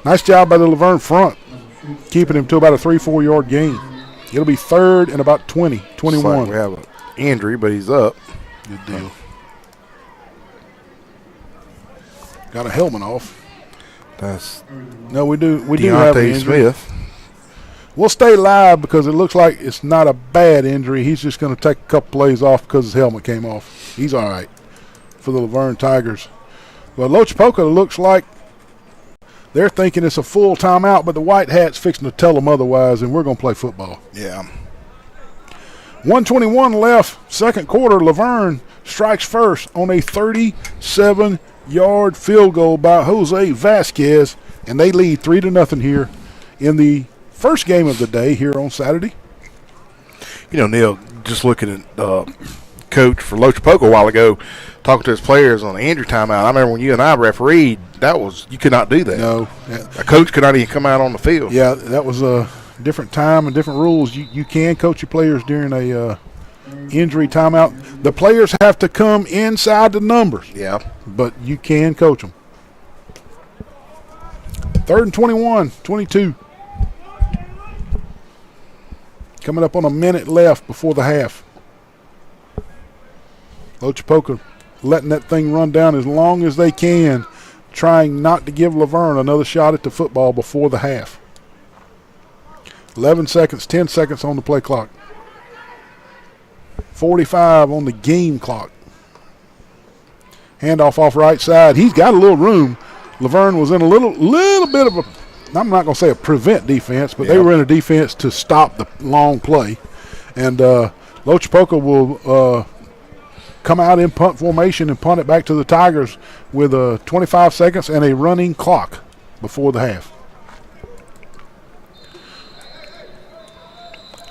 Nice job by the Luverne front, keeping him to about a 3-4 yard gain. It'll be 3rd and about 20, 21. Like we have an injury, but he's up. Good deal. Got a helmet off. We do have an injury. Smith. We'll stay live because it looks like it's not a bad injury. He's just going to take a couple plays off because his helmet came off. He's all right for the Luverne Tigers. But Loachapoka looks like they're thinking it's a full timeout, but the White Hat's fixing to tell them otherwise, and we're going to play football. Yeah. 1:21 left, second quarter. Luverne strikes first on a 37-yard field goal by Jose Vasquez, and they lead 3-0 here in the first game of the day here on Saturday. You know, Neil, just looking at coach for Loachapoka a while ago, talking to his players on the injury timeout. I remember when you and I refereed, you could not do that. No. A coach could not even come out on the field. Yeah, that was a different time and different rules. You can coach your players during a injury timeout. The players have to come inside the numbers. Yeah. But you can coach them. 3rd and 21, 22. Coming up on a minute left before the half. Loachapoka letting that thing run down as long as they can, trying not to give Luverne another shot at the football before the half. 11 seconds, 10 seconds on the play clock. 45 on the game clock. Handoff off right side. He's got a little room. Luverne was in a little bit of a, I'm not going to say a prevent defense, but they were in a defense to stop the long play. And Loachapoka will come out in punt formation and punt it back to the Tigers with 25 seconds and a running clock before the half.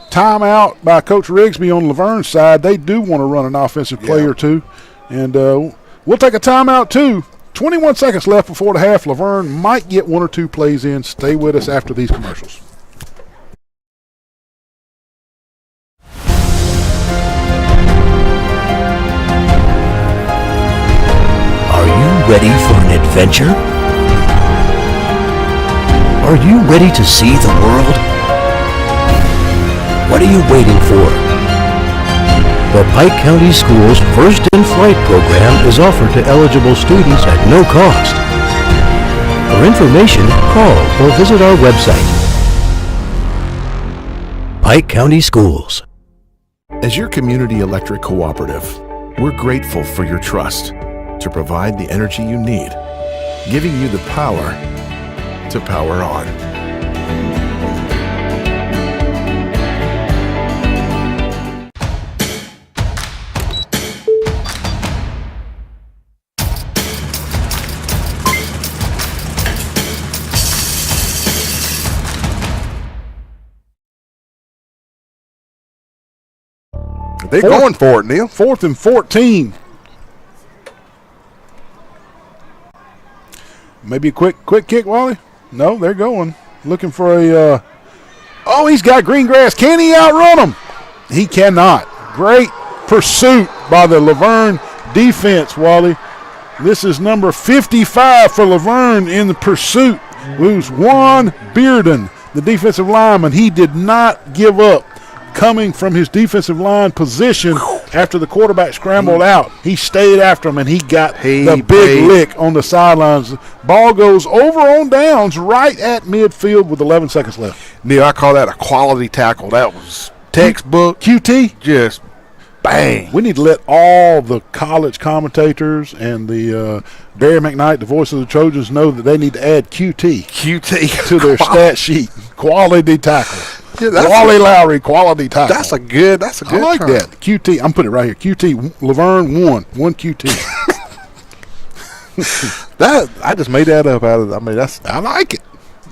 Timeout by Coach Rigsby on Luverne's side. They do want to run an offensive play or two. And we'll take a timeout too. 21 seconds left before the half. Luverne might get one or two plays in. Stay with us after these commercials. Are you ready for an adventure? Are you ready to see the world? What are you waiting for? The Pike County Schools First in Flight program is offered to eligible students at no cost. For information, call or visit our website. Pike County Schools. As your community electric cooperative, we're grateful for your trust to provide the energy you need, giving you the power to power on. They're going for it, Neil. 4th and 14. Maybe a quick kick, Wally? No, they're going. Looking for a he's got green grass. Can he outrun him? He cannot. Great pursuit by the Luverne defense, Wally. This is number 55 for Luverne in the pursuit. Who's Juan Bearden, the defensive lineman. He did not give up. Coming from his defensive line position after the quarterback scrambled out. He stayed after him, and he got the big lick on the sidelines. Ball goes over on downs right at midfield with 11 seconds left. Neil, I call that a quality tackle. That was textbook. QT? Just bang. We need to let all the college commentators and the Barry McKnight, the voice of the Trojans, know that they need to add QT to their stat sheet. Quality tackle. Yeah, Wally Lowry, quality tackle. That's a good I like term. that. QT. I'm putting it right here. QT. Luverne one QT. That I just made that up out of. I like it.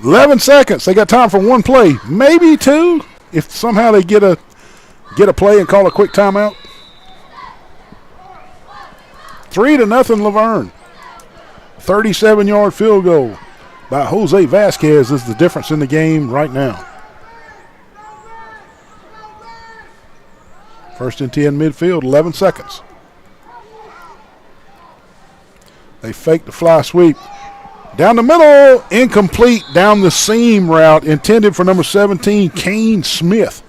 11 seconds. They got time for one play, maybe two, if somehow they get a play and call a quick timeout. 3-0 Luverne. 37-yard field goal by Jose Vasquez is the difference in the game right now. 1st and 10 midfield, 11 seconds. They fake the fly sweep. Down the middle, incomplete. Down the seam route intended for number 17, Kane Smith.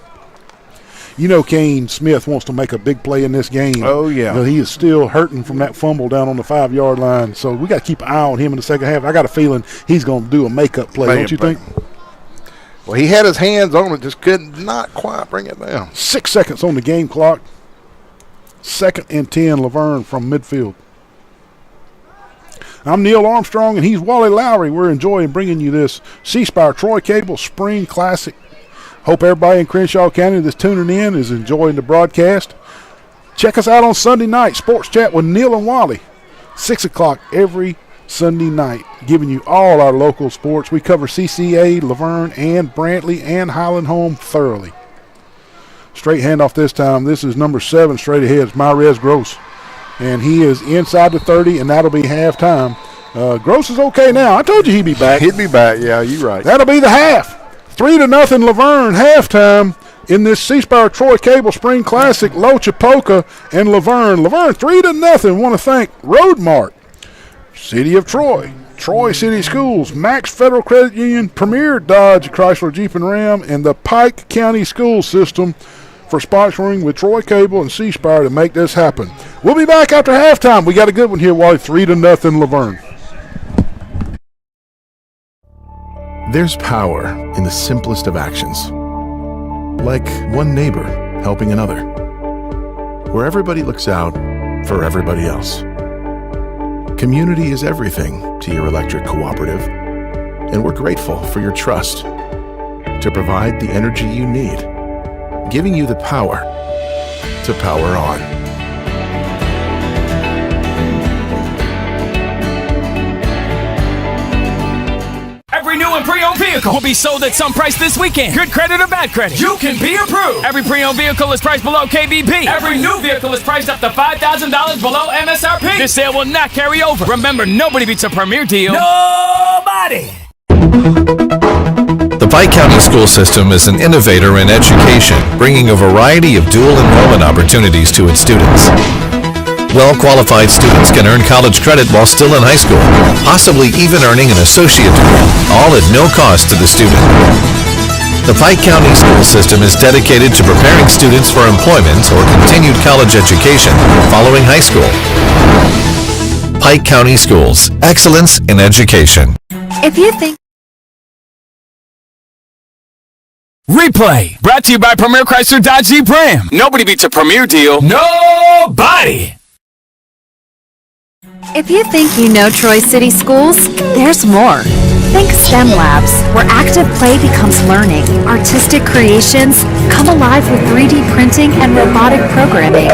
You know Kane Smith wants to make a big play in this game. Oh, yeah. But he is still hurting from that fumble down on the 5-yard line. So we got to keep an eye on him in the second half. I got a feeling he's going to do a makeup play, don't you think? Well, he had his hands on it, just could not quite bring it down. 6 seconds on the game clock. 2nd and 10, Luverne from midfield. I'm Neil Armstrong, and he's Wally Lowry. We're enjoying bringing you this C-Spire Troy Cable Spring Classic. Hope everybody in Crenshaw County that's tuning in is enjoying the broadcast. Check us out on Sunday night, Sports Chat with Neil and Wally. 6 o'clock every Sunday night, giving you all our local sports. We cover CCA, Luverne, and Brantley, and Highland Home thoroughly. Straight handoff this time. This is number 7 straight ahead. It's Myrez Gross. And he is inside the 30, and that'll be halftime. Gross is okay now. I told you he'd be back. He'd be back, yeah, you're right. That'll be the half. 3-0 Luverne, halftime in this C-Spire Troy Cable Spring Classic, Loachapoka and Luverne. Luverne 3-0. Want to thank Roadmart, City of Troy, Troy City Schools, Max Federal Credit Union, Premier Dodge, Chrysler Jeep and Ram, and the Pike County School System for sponsoring with Troy Cable and C-Spire to make this happen. We'll be back after halftime. We got a good one here, Wally. 3-0 Luverne. There's power in the simplest of actions. Like one neighbor helping another. Where everybody looks out for everybody else. Community is everything to your electric cooperative, and we're grateful for your trust to provide the energy you need, giving you the power to power on. pre-owned vehicle will be sold at some price this weekend. Good credit or bad credit, you can be approved. Every pre-owned vehicle is priced below KBP. Every new vehicle is priced up to $5,000 below MSRP. This sale will not carry over. Remember, nobody beats a premier deal. Nobody! The Pike County School System is an innovator in education, bringing a variety of dual enrollment opportunities to its students. Well-qualified students can earn college credit while still in high school, possibly even earning an associate degree, all at no cost to the student. The Pike County School System is dedicated to preparing students for employment or continued college education following high school. Pike County Schools, excellence in education. If you think Replay, brought to you by Premier Chrysler Dodge Jeep Ram. Nobody beats a premier deal. Nobody! If you think you know Troy City Schools, there's more. Think STEM labs, where active play becomes learning. Artistic creations come alive with 3D printing and robotic programming.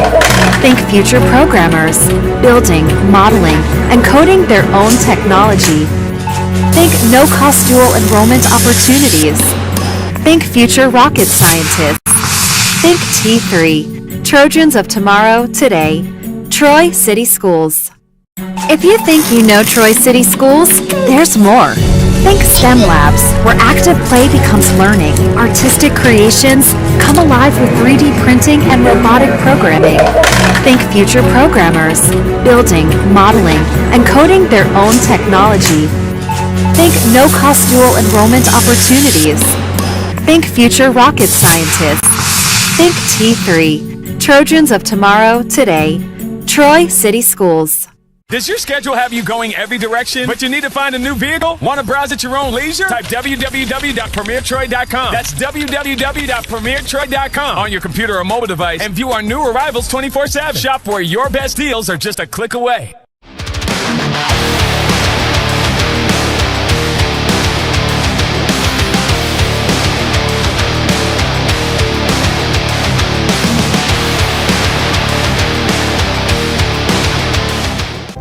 Think future programmers, building, modeling, and coding their own technology. Think no-cost dual enrollment opportunities. Think future rocket scientists. Think T3, Trojans of tomorrow, today. Troy City Schools. If you think you know Troy City Schools, there's more. Think STEM labs, where active play becomes learning. Artistic creations come alive with 3D printing and robotic programming. Think future programmers, building, modeling, and coding their own technology. Think no-cost dual enrollment opportunities. Think future rocket scientists. Think T3, Trojans of tomorrow, today. Troy City Schools. Does your schedule have you going every direction, but you need to find a new vehicle? Want to browse at your own leisure? Type www.premiertroy.com. That's www.premiertroy.com on your computer or mobile device and view our new arrivals 24/7. Shop where your best deals are just a click away.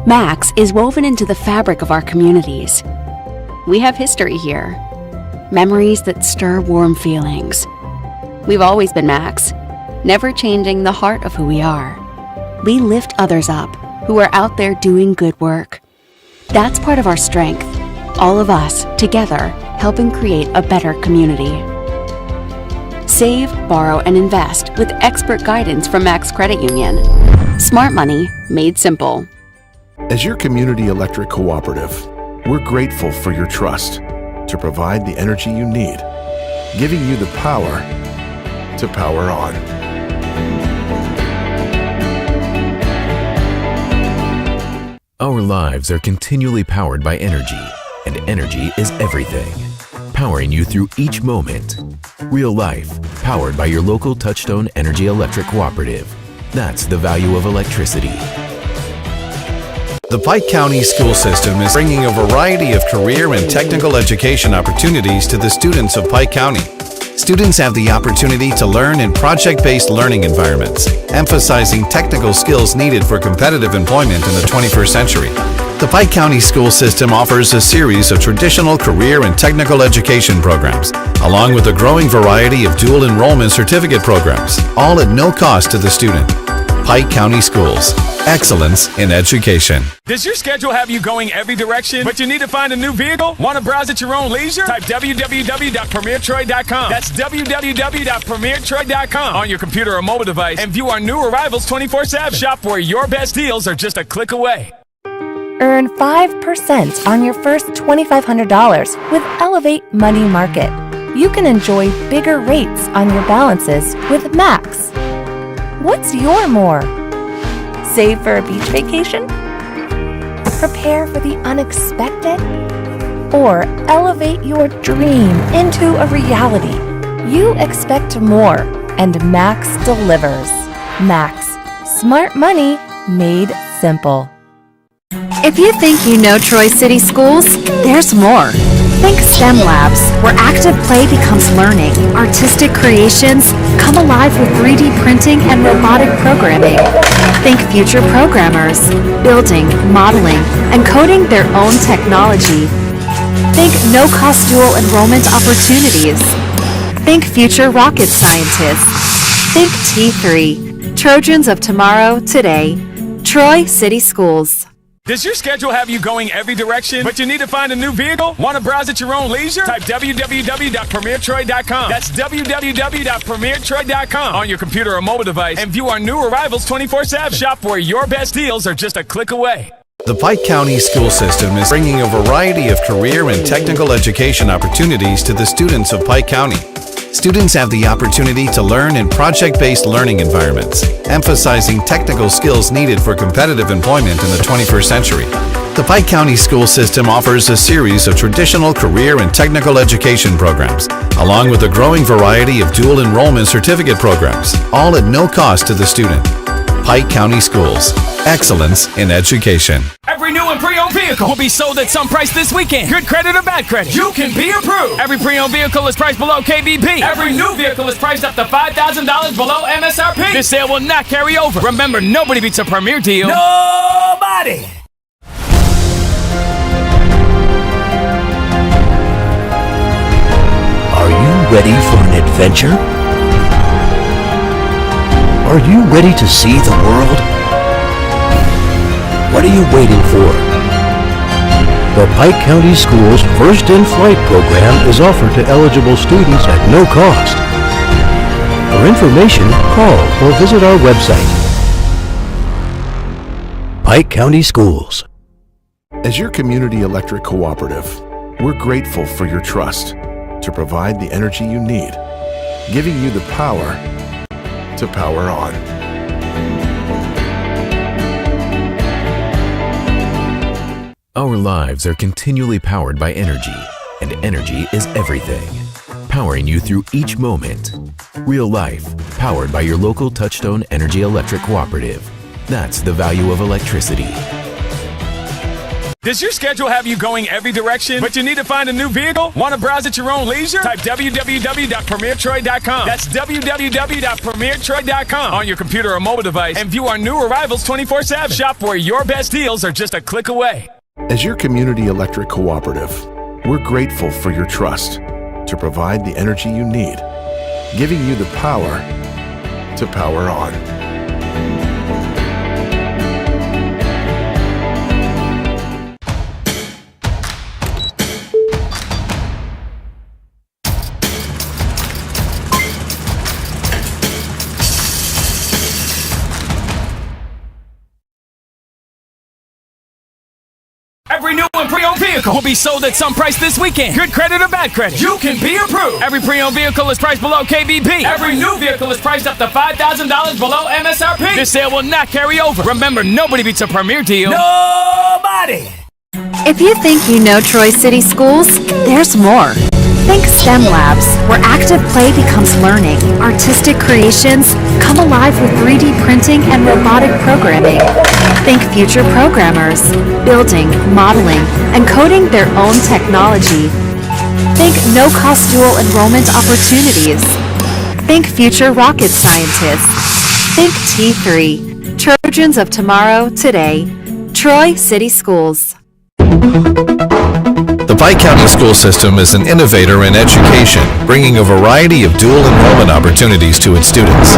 Max is woven into the fabric of our communities. We have history here, memories that stir warm feelings. We've always been Max, never changing the heart of who we are. We lift others up who are out there doing good work. That's part of our strength, all of us together helping create a better community. Save, borrow, and invest with expert guidance from Max Credit Union. Smart money made simple. As your community electric cooperative, we're grateful for your trust to provide the energy you need, giving you the power to power on. Our lives are continually powered by energy, and energy is everything. Powering you through each moment. Real life, powered by your local Touchstone Energy Electric Cooperative. That's the value of electricity. The Pike County School System is bringing a variety of career and technical education opportunities to the students of Pike County. Students have the opportunity to learn in project-based learning environments, emphasizing technical skills needed for competitive employment in the 21st century. The Pike County School System offers a series of traditional career and technical education programs, along with a growing variety of dual enrollment certificate programs, all at no cost to the student. Pike County Schools, excellence in education. Does your schedule have you going every direction, but you need to find a new vehicle? Want to browse at your own leisure? Type www.premiertroy.com. That's www.premiertroy.com on your computer or mobile device and view our new arrivals 24/7. Shop where your best deals are just a click away. Earn 5% on your first $2,500 with Elevate Money Market. You can enjoy bigger rates on your balances with Max. What's your more? Save for a beach vacation? Prepare for the unexpected? Or elevate your dream into a reality? You expect more, and Max delivers. Max, smart money made simple. If you think you know Troy City Schools, there's more. Think STEM labs, where active play becomes learning. Artistic creations come alive with 3D printing and robotic programming. Think future programmers, building, modeling, and coding their own technology. Think no-cost dual enrollment opportunities. Think future rocket scientists. Think T3, Trojans of tomorrow, today. Troy City Schools. Does your schedule have you going every direction, but you need to find a new vehicle? Want to browse at your own leisure? Type www.premiertroy.com. That's www.premiertroy.com on your computer or mobile device and view our new arrivals 24/7. Shop where your best deals are just a click away. The Pike County school system is bringing a variety of career and technical education opportunities to the students of Pike County. Students have the opportunity to learn in project-based learning environments, emphasizing technical skills needed for competitive employment in the 21st century. The Pike County school system offers a series of traditional career and technical education programs, along with a growing variety of dual enrollment certificate programs, all at no cost to the student. Pike County Schools. Excellence in education. Every new and pre-owned vehicle will be sold at some price this weekend. Good credit or bad credit, you can be approved. Every pre-owned vehicle is priced below KBP. Every new vehicle is priced up to $5,000 below MSRP. This sale will not carry over. Remember, nobody beats a premier deal. Nobody! Are you ready for an adventure? Are you ready to see the world? What are you waiting for? The Pike County Schools First in Flight program is offered to eligible students at no cost. For information, call or visit our website. Pike County Schools. As your community electric cooperative, we're grateful for your trust to provide the energy you need, giving you the power to power on. Our lives are continually powered by energy, and energy is everything. Powering you through each moment. Real life, powered by your local Touchstone Energy Electric Cooperative. That's the value of electricity. Does your schedule have you going every direction, but you need to find a new vehicle? Want to browse at your own leisure? Type www.premiertroy.com. That's www.premiertroy.com on your computer or mobile device and view our new arrivals 24/7. Shop where your best deals are just a click away. As your community electric cooperative, we're grateful for your trust to provide the energy you need, giving you the power to power on. Every new and pre-owned vehicle will be sold at some price this weekend. Good credit or bad credit, you can be approved. Every pre-owned vehicle is priced below KBP. Every new vehicle is priced up to $5,000 below MSRP. This sale will not carry over. Remember, nobody beats a premier deal. Nobody! If you think you know Troy City Schools, there's more. Think STEM labs, where active play becomes learning. Artistic creations come alive with 3D printing and robotic programming. Think future programmers, building, modeling, and coding their own technology. Think no-cost dual enrollment opportunities. Think future rocket scientists. Think T3, Trojans of tomorrow, today. Troy City Schools. The Pike County school system is an innovator in education, bringing a variety of dual enrollment opportunities to its students.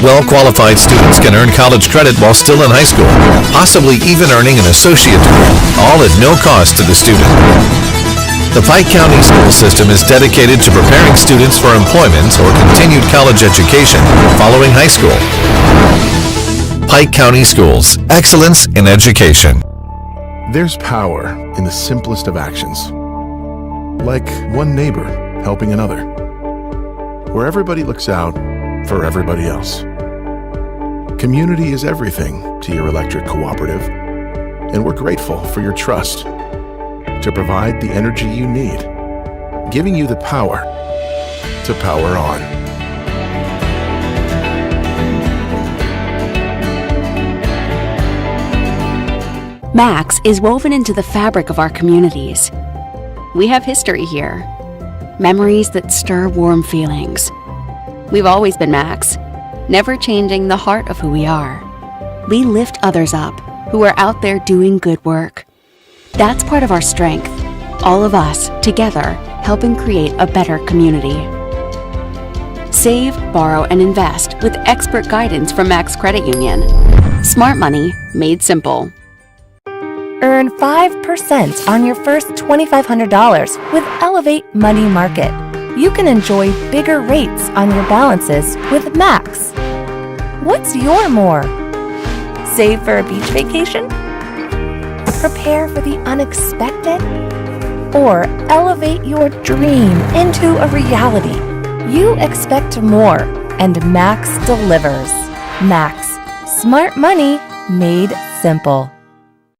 Well-qualified students can earn college credit while still in high school, possibly even earning an associate degree, all at no cost to the student. The Pike County school system is dedicated to preparing students for employment or continued college education following high school. Pike County Schools. Excellence in education. There's power in the simplest of actions, like one neighbor helping another, where everybody looks out for everybody else. Community is everything to your electric cooperative, and we're grateful for your trust to provide the energy you need, giving you the power to power on. Max is woven into the fabric of our communities. We have history here, memories that stir warm feelings. We've always been Max, never changing the heart of who we are. We lift others up who are out there doing good work. That's part of our strength. All of us, together, helping create a better community. Save, borrow, and invest with expert guidance from Max Credit Union. Smart money made simple. Earn 5% on your first $2,500 with Elevate Money Market. You can enjoy bigger rates on your balances with Max. What's your more? Save for a beach vacation? Prepare for the unexpected? Or elevate your dream into a reality? You expect more, and Max delivers. Max, smart money made simple.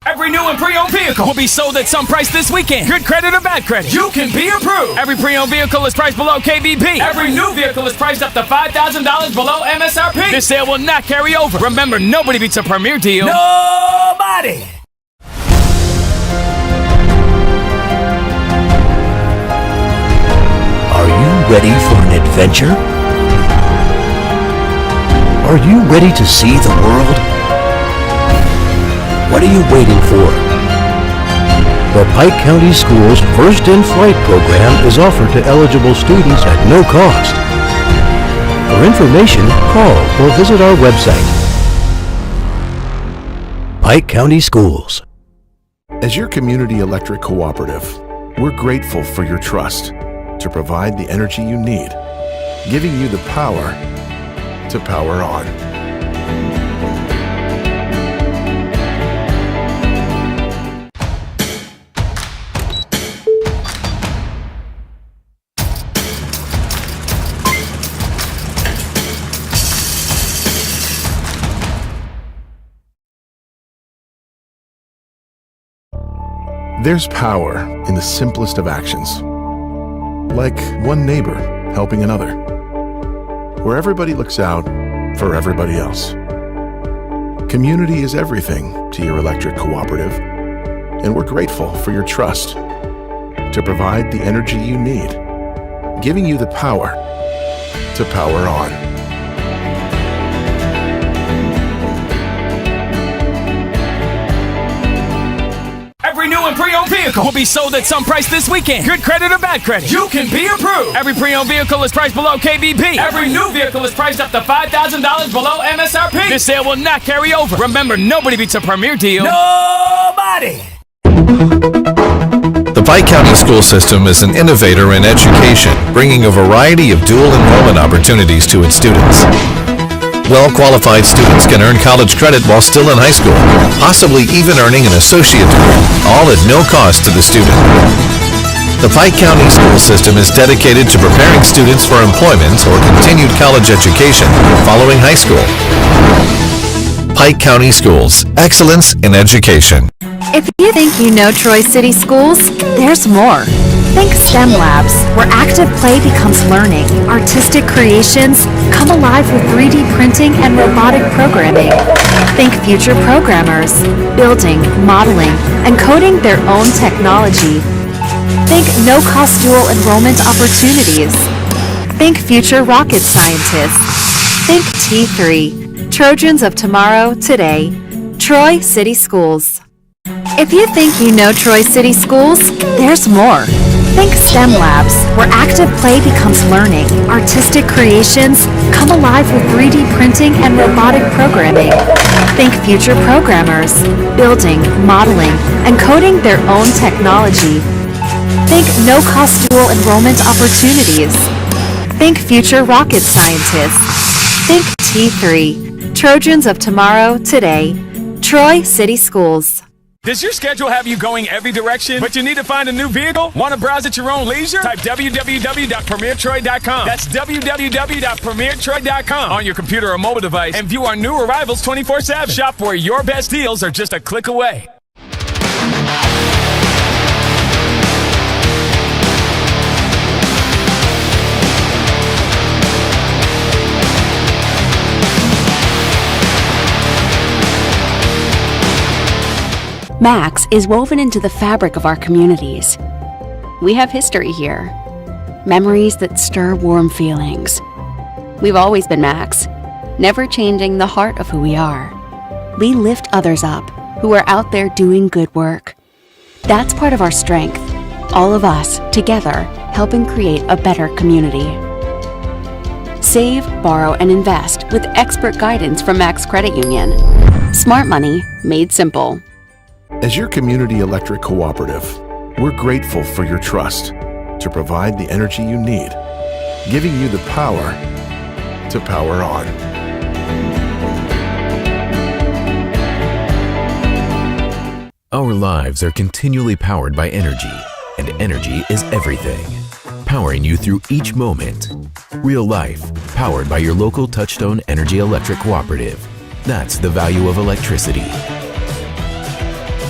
Every new and pre-owned vehicle will be sold at some price this weekend. Good credit or bad credit, you can be approved. Every pre-owned vehicle is priced below KBP. Every new vehicle is priced up to $5,000 below MSRP. This sale will not carry over. Remember, nobody beats a premier deal. Nobody! Are you ready for an adventure? Are you ready to see the world? What are you waiting for? The Pike County Schools First in Flight program is offered to eligible students at no cost. For information, call or visit our website. Pike County Schools. As your community electric cooperative, we're grateful for your trust to provide the energy you need, giving you the power to power on. There's power in the simplest of actions, like one neighbor helping another, where everybody looks out for everybody else. Community is everything to your electric cooperative, and we're grateful for your trust to provide the energy you need, giving you the power to power on. Every new and pre-owned vehicle will be sold at some price this weekend. Good credit or bad credit, you can be approved. Every pre-owned vehicle is priced below KBP. Every new vehicle is priced up to $5,000 below MSRP. This sale will not carry over. Remember, nobody beats a premier deal. Nobody! The Pike County School System is an innovator in education, bringing a variety of dual enrollment opportunities to its students. Well-qualified students can earn college credit while still in high school, possibly even earning an associate degree, all at no cost to the student. The Pike County School System is dedicated to preparing students for employment or continued college education following high school. Pike County Schools, excellence in education. If you think you know Troy City Schools, there's more. Think STEM labs, where active play becomes learning. Artistic creations come alive with 3D printing and robotic programming. Think future programmers, building, modeling, and coding their own technology. Think no-cost dual enrollment opportunities. Think future rocket scientists. Think T3, Trojans of tomorrow, today. Troy City Schools. If you think you know Troy City Schools, there's more. Think STEM labs, where active play becomes learning. Artistic creations come alive with 3D printing and robotic programming. Think future programmers, building, modeling, and coding their own technology. Think no-cost dual enrollment opportunities. Think future rocket scientists. Think T3, Trojans of tomorrow, today. Troy City Schools. Does your schedule have you going every direction, but you need to find a new vehicle? Want to browse at your own leisure? Type www.premiertroy.com. That's www.premiertroy.com on your computer or mobile device and view our new arrivals 24/7. Shop where your best deals are just a click away. Max is woven into the fabric of our communities. We have history here, memories that stir warm feelings. We've always been Max, never changing the heart of who we are. We lift others up who are out there doing good work. That's part of our strength, All of us, together, helping create a better community. Save, borrow, and invest with expert guidance from Max Credit Union. Smart money made simple. As your community electric cooperative, we're grateful for your trust to provide the energy you need, giving you the power to power on. Our lives are continually powered by energy, and energy is everything. Powering you through each moment. Real life, powered by your local Touchstone Energy Electric Cooperative. That's the value of electricity.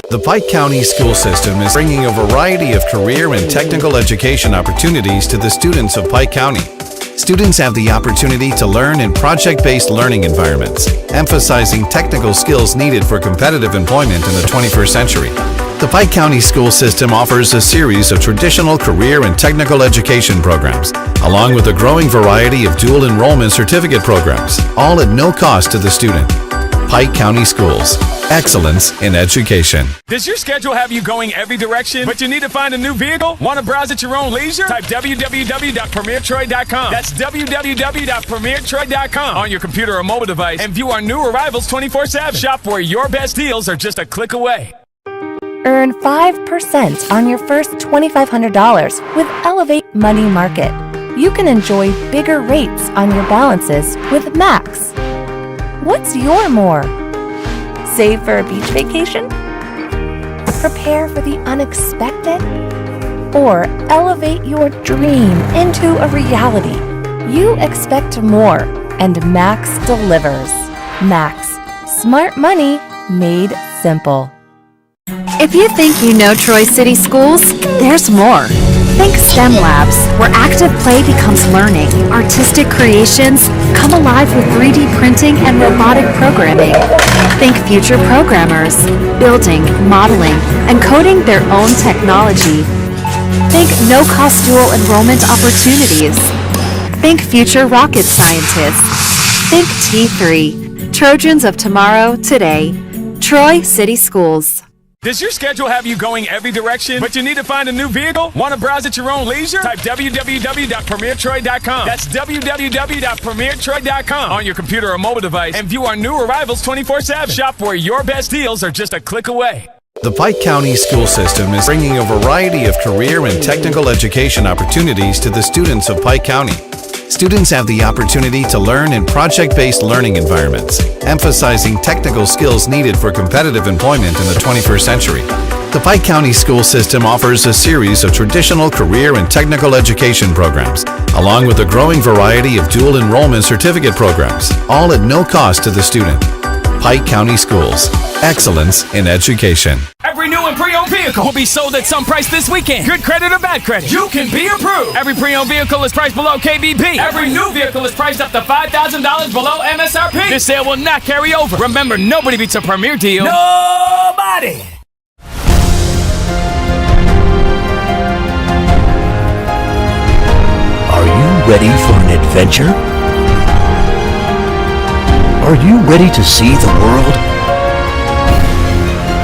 The Pike County School System is bringing a variety of career and technical education opportunities to the students of Pike County. Students have the opportunity to learn in project-based learning environments, emphasizing technical skills needed for competitive employment in the 21st century. The Pike County School System offers a series of traditional career and technical education programs, along with a growing variety of dual enrollment certificate programs, all at no cost to the student. Pike County Schools. Excellence in education. Does your schedule have you going every direction, but you need to find a new vehicle? Want to browse at your own leisure? Type www.premiertroy.com. That's www.premiertroy.com on your computer or mobile device and view our new arrivals 24/7. Shop where your best deals are just a click away. Earn 5% on your first $2,500 with Elevate Money Market. You can enjoy bigger rates on your balances with Max. What's your more? Save for a beach vacation? Prepare for the unexpected? Or elevate your dream into a reality? You expect more, and Max delivers. Max. Smart money made simple. If you think you know Troy City Schools, there's more. Think STEM labs, where active play becomes learning. Artistic creations come alive with 3D printing and robotic programming. Think future programmers, building, modeling, and coding their own technology. Think no-cost dual enrollment opportunities. Think future rocket scientists. Think T3, Trojans of tomorrow, today. Troy City Schools. Does your schedule have you going every direction, but you need to find a new vehicle? Want to browse at your own leisure? Type www.premiertroy.com. That's www.premiertroy.com on your computer or mobile device and view our new arrivals 24/7. Shop where your best deals are just a click away. The Pike County School System is bringing a variety of career and technical education opportunities to the students of Pike County. Students have the opportunity to learn in project-based learning environments, emphasizing technical skills needed for competitive employment in the 21st century. The Pike County School System offers a series of traditional career and technical education programs, along with a growing variety of dual enrollment certificate programs, all at no cost to the student. Pike County Schools. Excellence in education. Every new and pre-owned vehicle will be sold at some price this weekend. Good credit or bad credit, you can be approved. Every pre-owned vehicle is priced below KBP. Every new vehicle is priced up to $5,000 below MSRP. This sale will not carry over. Remember, nobody beats a premier deal. Nobody! Are you ready for an adventure? Are you ready to see the world?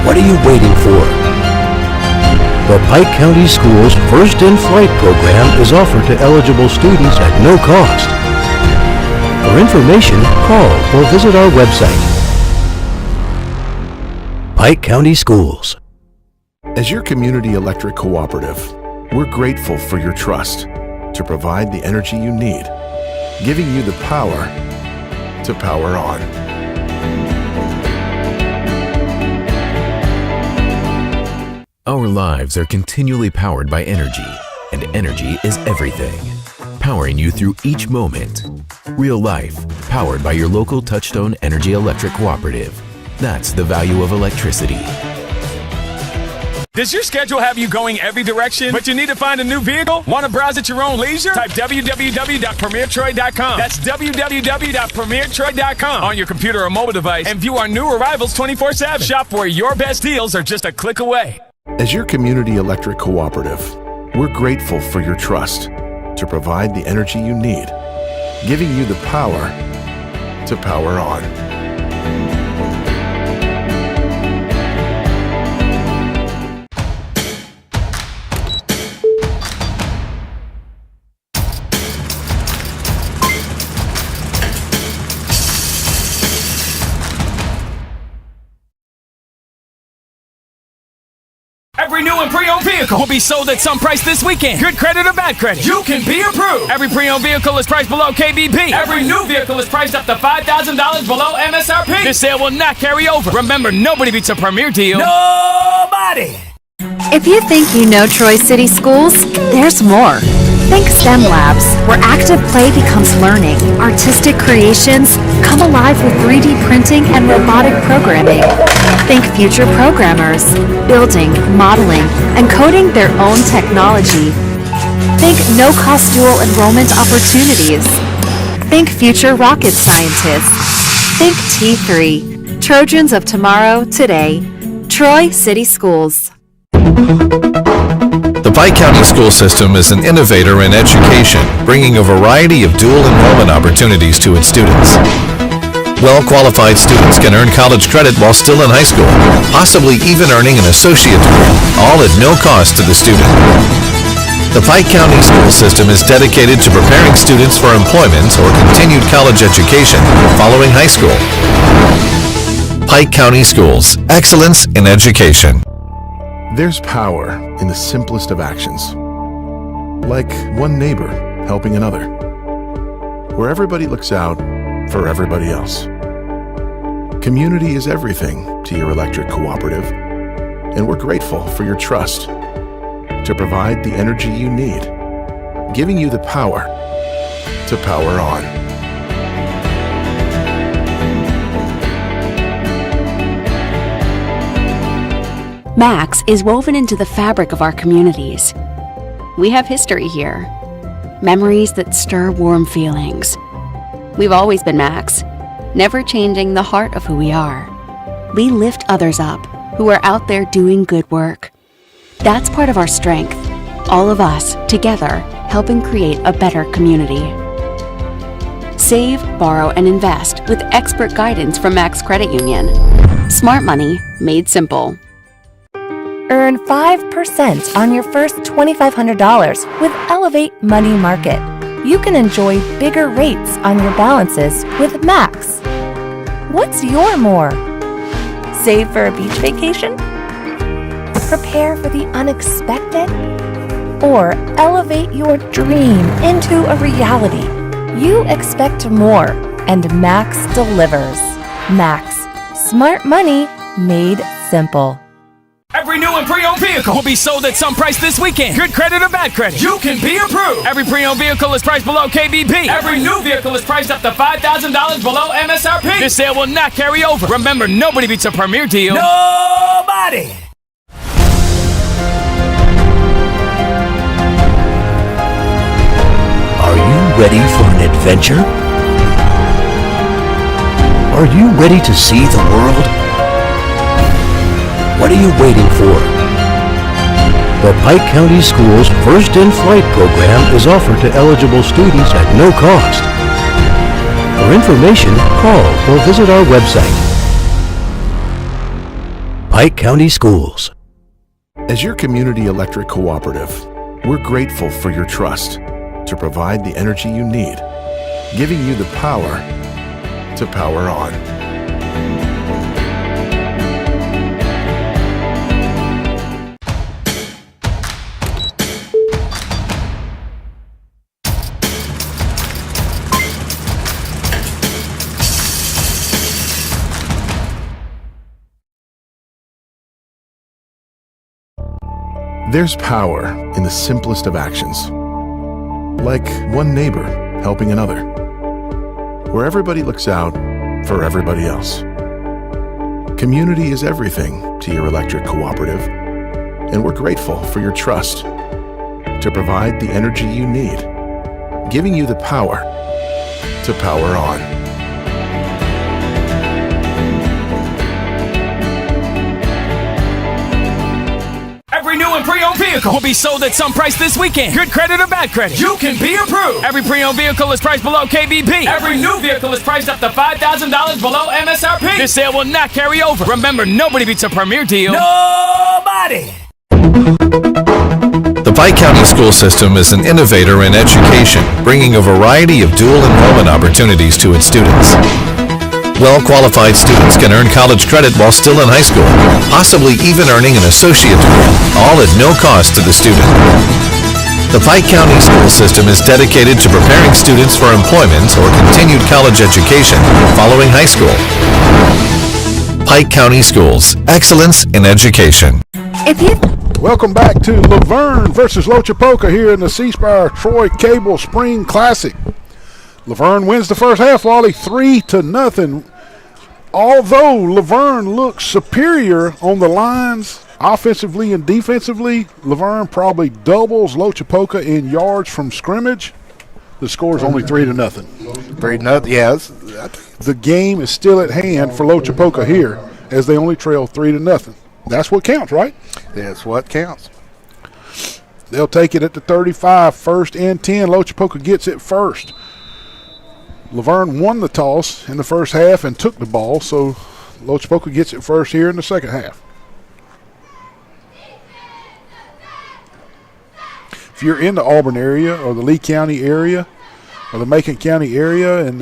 What are you waiting for? The Pike County Schools First in Flight program is offered to eligible students at no cost. For information, call or visit our website. Pike County Schools. As your community electric cooperative, we're grateful for your trust to provide the energy you need, giving you the power to power on. Our lives are continually powered by energy, and energy is everything. Powering you through each moment. Real life, powered by your local Touchstone Energy Electric Cooperative. That's the value of electricity. Does your schedule have you going every direction, but you need to find a new vehicle? Want to browse at your own leisure? Type www.premiertroy.com. That's www.premiertroy.com on your computer or mobile device and view our new arrivals 24/7. Shop where your best deals are just a click away. As your community electric cooperative, we're grateful for your trust to provide the energy you need, giving you the power to power on. Every new and pre-owned vehicle will be sold at some price this weekend. Good credit or bad credit, you can be approved. Every pre-owned vehicle is priced below KBP. Every new vehicle is priced up to $5,000 below MSRP. This sale will not carry over. Remember, nobody beats a premier deal. Nobody! If you think you know Troy City Schools, there's more. Think STEM Labs, where active play becomes learning. Artistic creations come alive with 3D printing and robotic programming. Think future programmers, building, modeling, and coding their own technology. Think no-cost dual enrollment opportunities. Think future rocket scientists. Think T3, Trojans of tomorrow, today. Troy City Schools. The Pike County School System is an innovator in education, bringing a variety of dual enrollment opportunities to its students. Well-qualified students can earn college credit while still in high school, possibly even earning an associate degree, all at no cost to the student. The Pike County School System is dedicated to preparing students for employment or continued college education following high school. Pike County Schools, excellence in education. There's power in the simplest of actions, like one neighbor helping another, where everybody looks out for everybody else. Community is everything to your electric cooperative, and we're grateful for your trust to provide the energy you need, giving you the power to power on. Max is woven into the fabric of our communities. We have history here, memories that stir warm feelings. We've always been Max, never changing the heart of who we are. We lift others up who are out there doing good work. That's part of our strength, all of us together helping create a better community. Save, borrow, and invest with expert guidance from Max Credit Union. Smart money made simple. Earn 5% on your first $2,500 with Elevate Money Market. You can enjoy bigger rates on your balances with Max. What's your more? Save for a beach vacation? Prepare for the unexpected? Or elevate your dream into a reality? You expect more, and Max delivers. Max, smart money made simple. Every new and pre-owned vehicle will be sold at some price this weekend. Good credit or bad credit, you can be approved. Every pre-owned vehicle is priced below KBP. Every new vehicle is priced up to $5,000 below MSRP. This sale will not carry over. Remember, nobody beats a premier deal. Nobody! Are you ready for an adventure? Are you ready to see the world? What are you waiting for? The Pike County Schools First in Flight program is offered to eligible students at no cost. For information, call or visit our website. Pike County Schools. As your community electric cooperative, we're grateful for your trust to provide the energy you need, giving you the power to power on. There's power in the simplest of actions, like one neighbor helping another, where everybody looks out for everybody else. Community is everything to your electric cooperative, and we're grateful for your trust to provide the energy you need, giving you the power to power on. Every new and pre-owned vehicle will be sold at some price this weekend. Good credit or bad credit, you can be approved. Every pre-owned vehicle is priced below KBP. Every new vehicle is priced up to $5,000 below MSRP. This sale will not carry over. Remember, nobody beats a premier deal. Nobody! The Pike County School System is an innovator in education, bringing a variety of dual enrollment opportunities to its students. Well-qualified students can earn college credit while still in high school, possibly even earning an associate degree, all at no cost to the student. The Pike County school system is dedicated to preparing students for employment or continued college education following high school. Pike County Schools, excellence in education. Welcome back to Luverne versus Loachapoka here in the C-Spire Troy Cable Spring Classic. Luverne wins the first half, Wally, 3-0. Although Luverne looks superior on the lines, offensively and defensively, Luverne probably doubles Loachapoka in yards from scrimmage. The score is only 3-0. 3-0, yes. The game is still at hand for Loachapoka here, as they only trail 3-0. That's what counts, right? That's what counts. They'll take it at the 35, 1st and 10. Loachapoka gets it first. Luverne won the toss in the first half and took the ball, so Loachapoka gets it first here in the second half. If you're in the Auburn area or the Lee County area or the Macon County area and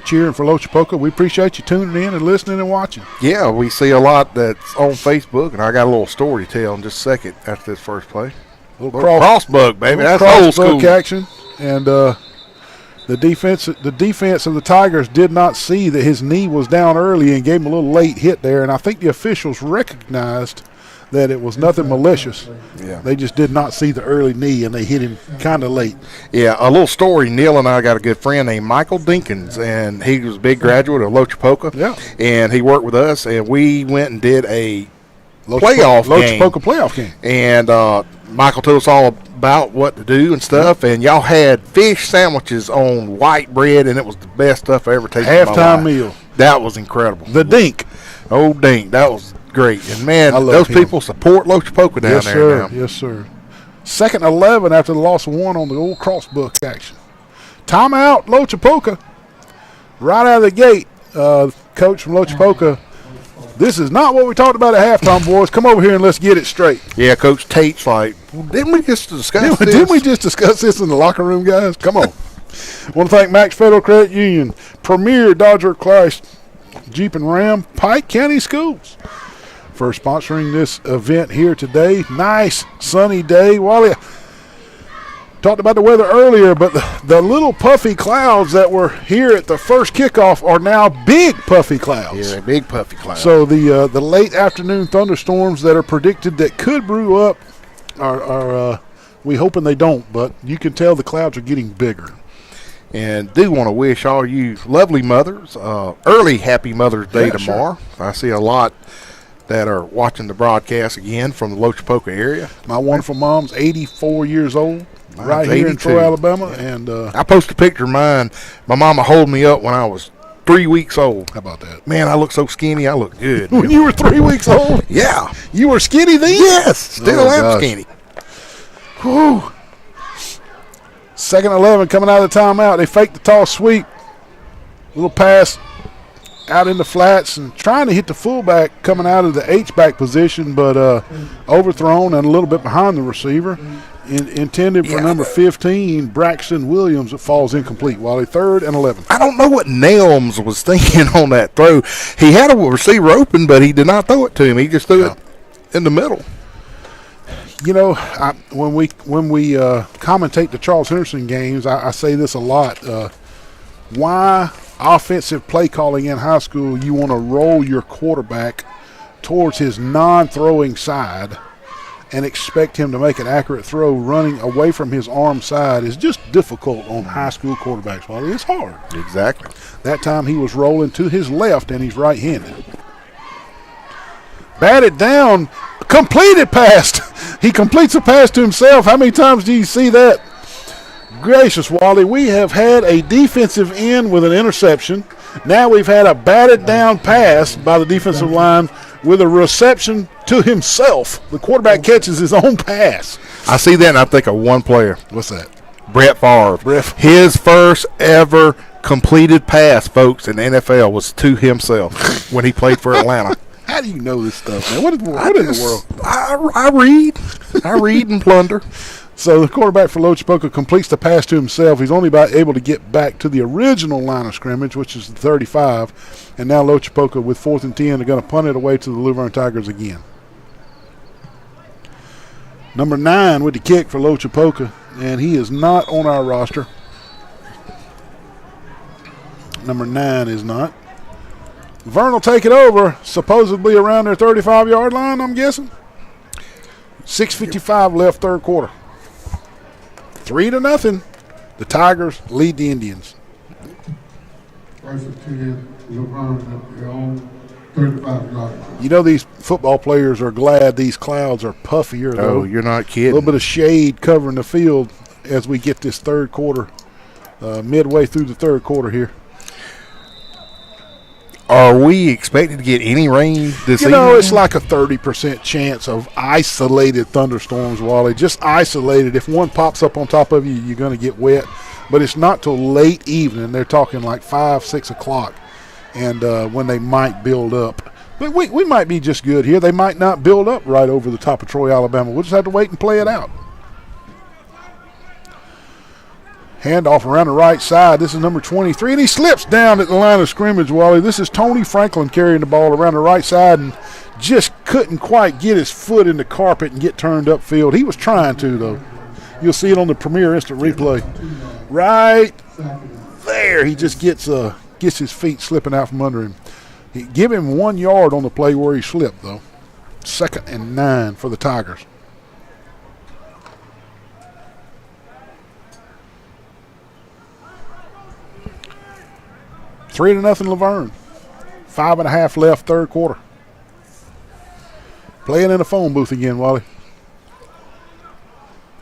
cheering for Loachapoka, we appreciate you tuning in and listening and watching. Yeah, we see a lot that's on Facebook, and I got a little story to tell in just a second after this first play. A little crossbuck, baby. That's old school action. And the defense of the Tigers did not see that his knee was down early and gave him a little late hit there, and I think the officials recognized that it was nothing malicious. Yeah. They just did not see the early knee, and they hit him kind of late. Yeah, a little story. Neil and I got a good friend named Michael Dinkins, and he was a big graduate of Loachapoka. Yeah. And he worked with us, and we went and did a Loachapoka playoff game. And Michael told us all about what to do and stuff, and y'all had fish sandwiches on white bread, and it was the best stuff I ever tasted in my life. Halftime meal. That was incredible. The Dink. Old Dink. That was great. And, man, I love those him. people support Loachapoka down there now. Yes, sir. 2nd 11 after the loss of 1 on the old crossbuck action. Timeout, Loachapoka. Right out of the gate, coach from Loachapoka. This is not what we talked about at halftime, boys. Come over here and let's get it straight. Yeah, Coach Tate's like, didn't we just discuss this? Didn't we just discuss this in the locker room, guys? Come on. Want to thank Max Federal Credit Union, Premier Dodger Christ, Jeep and Ram, Pike County Schools for sponsoring this event here today. Nice sunny day. Wally, talked about the weather earlier, but the little puffy clouds that were here at the first kickoff are now big puffy clouds. Yeah, big puffy clouds. So the late afternoon thunderstorms that are predicted that could brew up are we hoping they don't, but you can tell the clouds are getting bigger. And do want to wish all you lovely mothers early Happy Mother's Day tomorrow. Sure. I see a lot that are watching the broadcast again from the Loachapoka area. My wonderful mom's 84 years old. Right here 82. In Troy, Alabama. Yeah. And I posted a picture of mine. My mama holding me up when I was 3 weeks old. How about that? Man, I look so skinny. I look good. When you were 3 weeks old? Yeah. You were skinny then? Yes. Still am skinny. Whew. 2nd 11 coming out of the timeout. They faked the toss sweep. Little pass out in the flats and trying to hit the fullback coming out of the H-back position, but overthrown and a little bit behind the receiver. Intended for number 15, Braxton Williams. It falls incomplete. Wally, 3rd and 11. I don't know what Nelms was thinking on that throw. He had a receiver open, but he did not throw it to him. He just threw it in the middle. You know, when we commentate the Charles Henderson games, I say this a lot. Why offensive play calling in high school, you want to roll your quarterback towards his non-throwing side and expect him to make an accurate throw running away from his arm side is just difficult on high school quarterbacks, Wally. It's hard. Exactly. That time he was rolling to his left and he's right-handed. Batted down, completed pass. He completes a pass to himself. How many times do you see that? Gracious, Wally, we have had a defensive end with an interception. Now we've had a batted down pass by the defensive line with a reception to himself. The quarterback catches his own pass. I see that and I think of one player. What's that? Brett Favre. His first ever completed pass, folks, in the NFL was to himself when he played for Atlanta. How do you know this stuff, man? What in the world? I read and plunder. So the quarterback for Loachapoka completes the pass to himself. He's only about able to get back to the original line of scrimmage, which is the 35. And now Loachapoka with 4th and 10 are going to punt it away to the Luverne Tigers again. Number 9 with the kick for Loachapoka, and he is not on our roster. Number 9 is not. Vern will take it over, supposedly around their 35-yard line, I'm guessing. 6:55 left, third quarter. 3-0. The Tigers lead the Indians. First and 10, Luverne at their own 35-yard. You know these football players are glad these clouds are puffier, though. Oh, you're not kidding. A little bit of shade covering the field as we get this third quarter, midway through the third quarter here. Are we expected to get any rain this evening? You know, it's like a 30% chance of isolated thunderstorms, Wally. Just isolated. If one pops up on top of you, you're going to get wet. But it's not till late evening. They're talking like 5, 6 o'clock, and when they might build up. But we might be just good here. They might not build up right over the top of Troy, Alabama. We'll just have to wait and play it out. Handoff around the right side. This is number 23, and he slips down at the line of scrimmage, Wally. This is Tony Franklin carrying the ball around the right side and just couldn't quite get his foot in the carpet and get turned upfield. He was trying to, though. You'll see it on the Premier Instant Replay. Right there, he just gets his feet slipping out from under him. Give him 1 yard on the play where he slipped, though. 2nd and 9 for the Tigers. Three to nothing, Luverne. 5.5 left, third quarter. Playing in a phone booth again, Wally.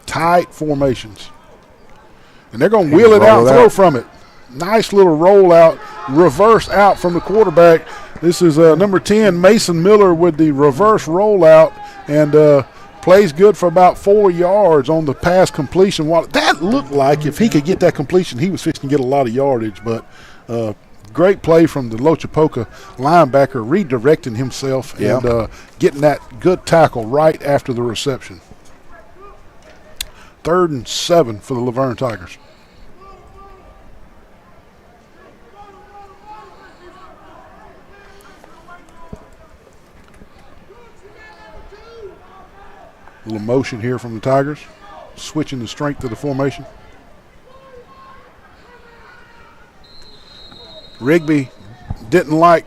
Tight formations. And they're going to wheel it out and throw from it. Nice little rollout, reverse out from the quarterback. This is number 10, Mason Miller, with the reverse rollout, and plays good for about 4 yards on the pass completion. That looked like if he could get that completion, he was fixing to get a lot of yardage, but great play from the Loachapoka linebacker, redirecting himself and getting that good tackle right after the reception. 3rd and 7 for the Luverne Tigers. A little motion here from the Tigers, switching the strength of the formation. Rigby didn't like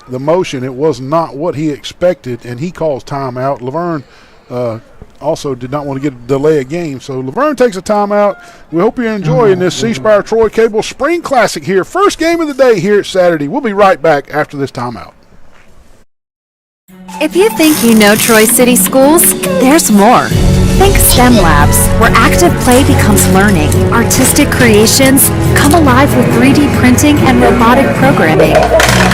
the motion. It was not what he expected, and he calls timeout. Luverne also did not want to get a delay of game, so Luverne takes a timeout. We hope you're enjoying this C Spire Troy Cable Spring Classic here. First game of the day here at Saturday. We'll be right back after this timeout. If you think you know Troy City Schools, there's more. Think STEM Labs, where active play becomes learning. Artistic creations come alive with 3D printing and robotic programming.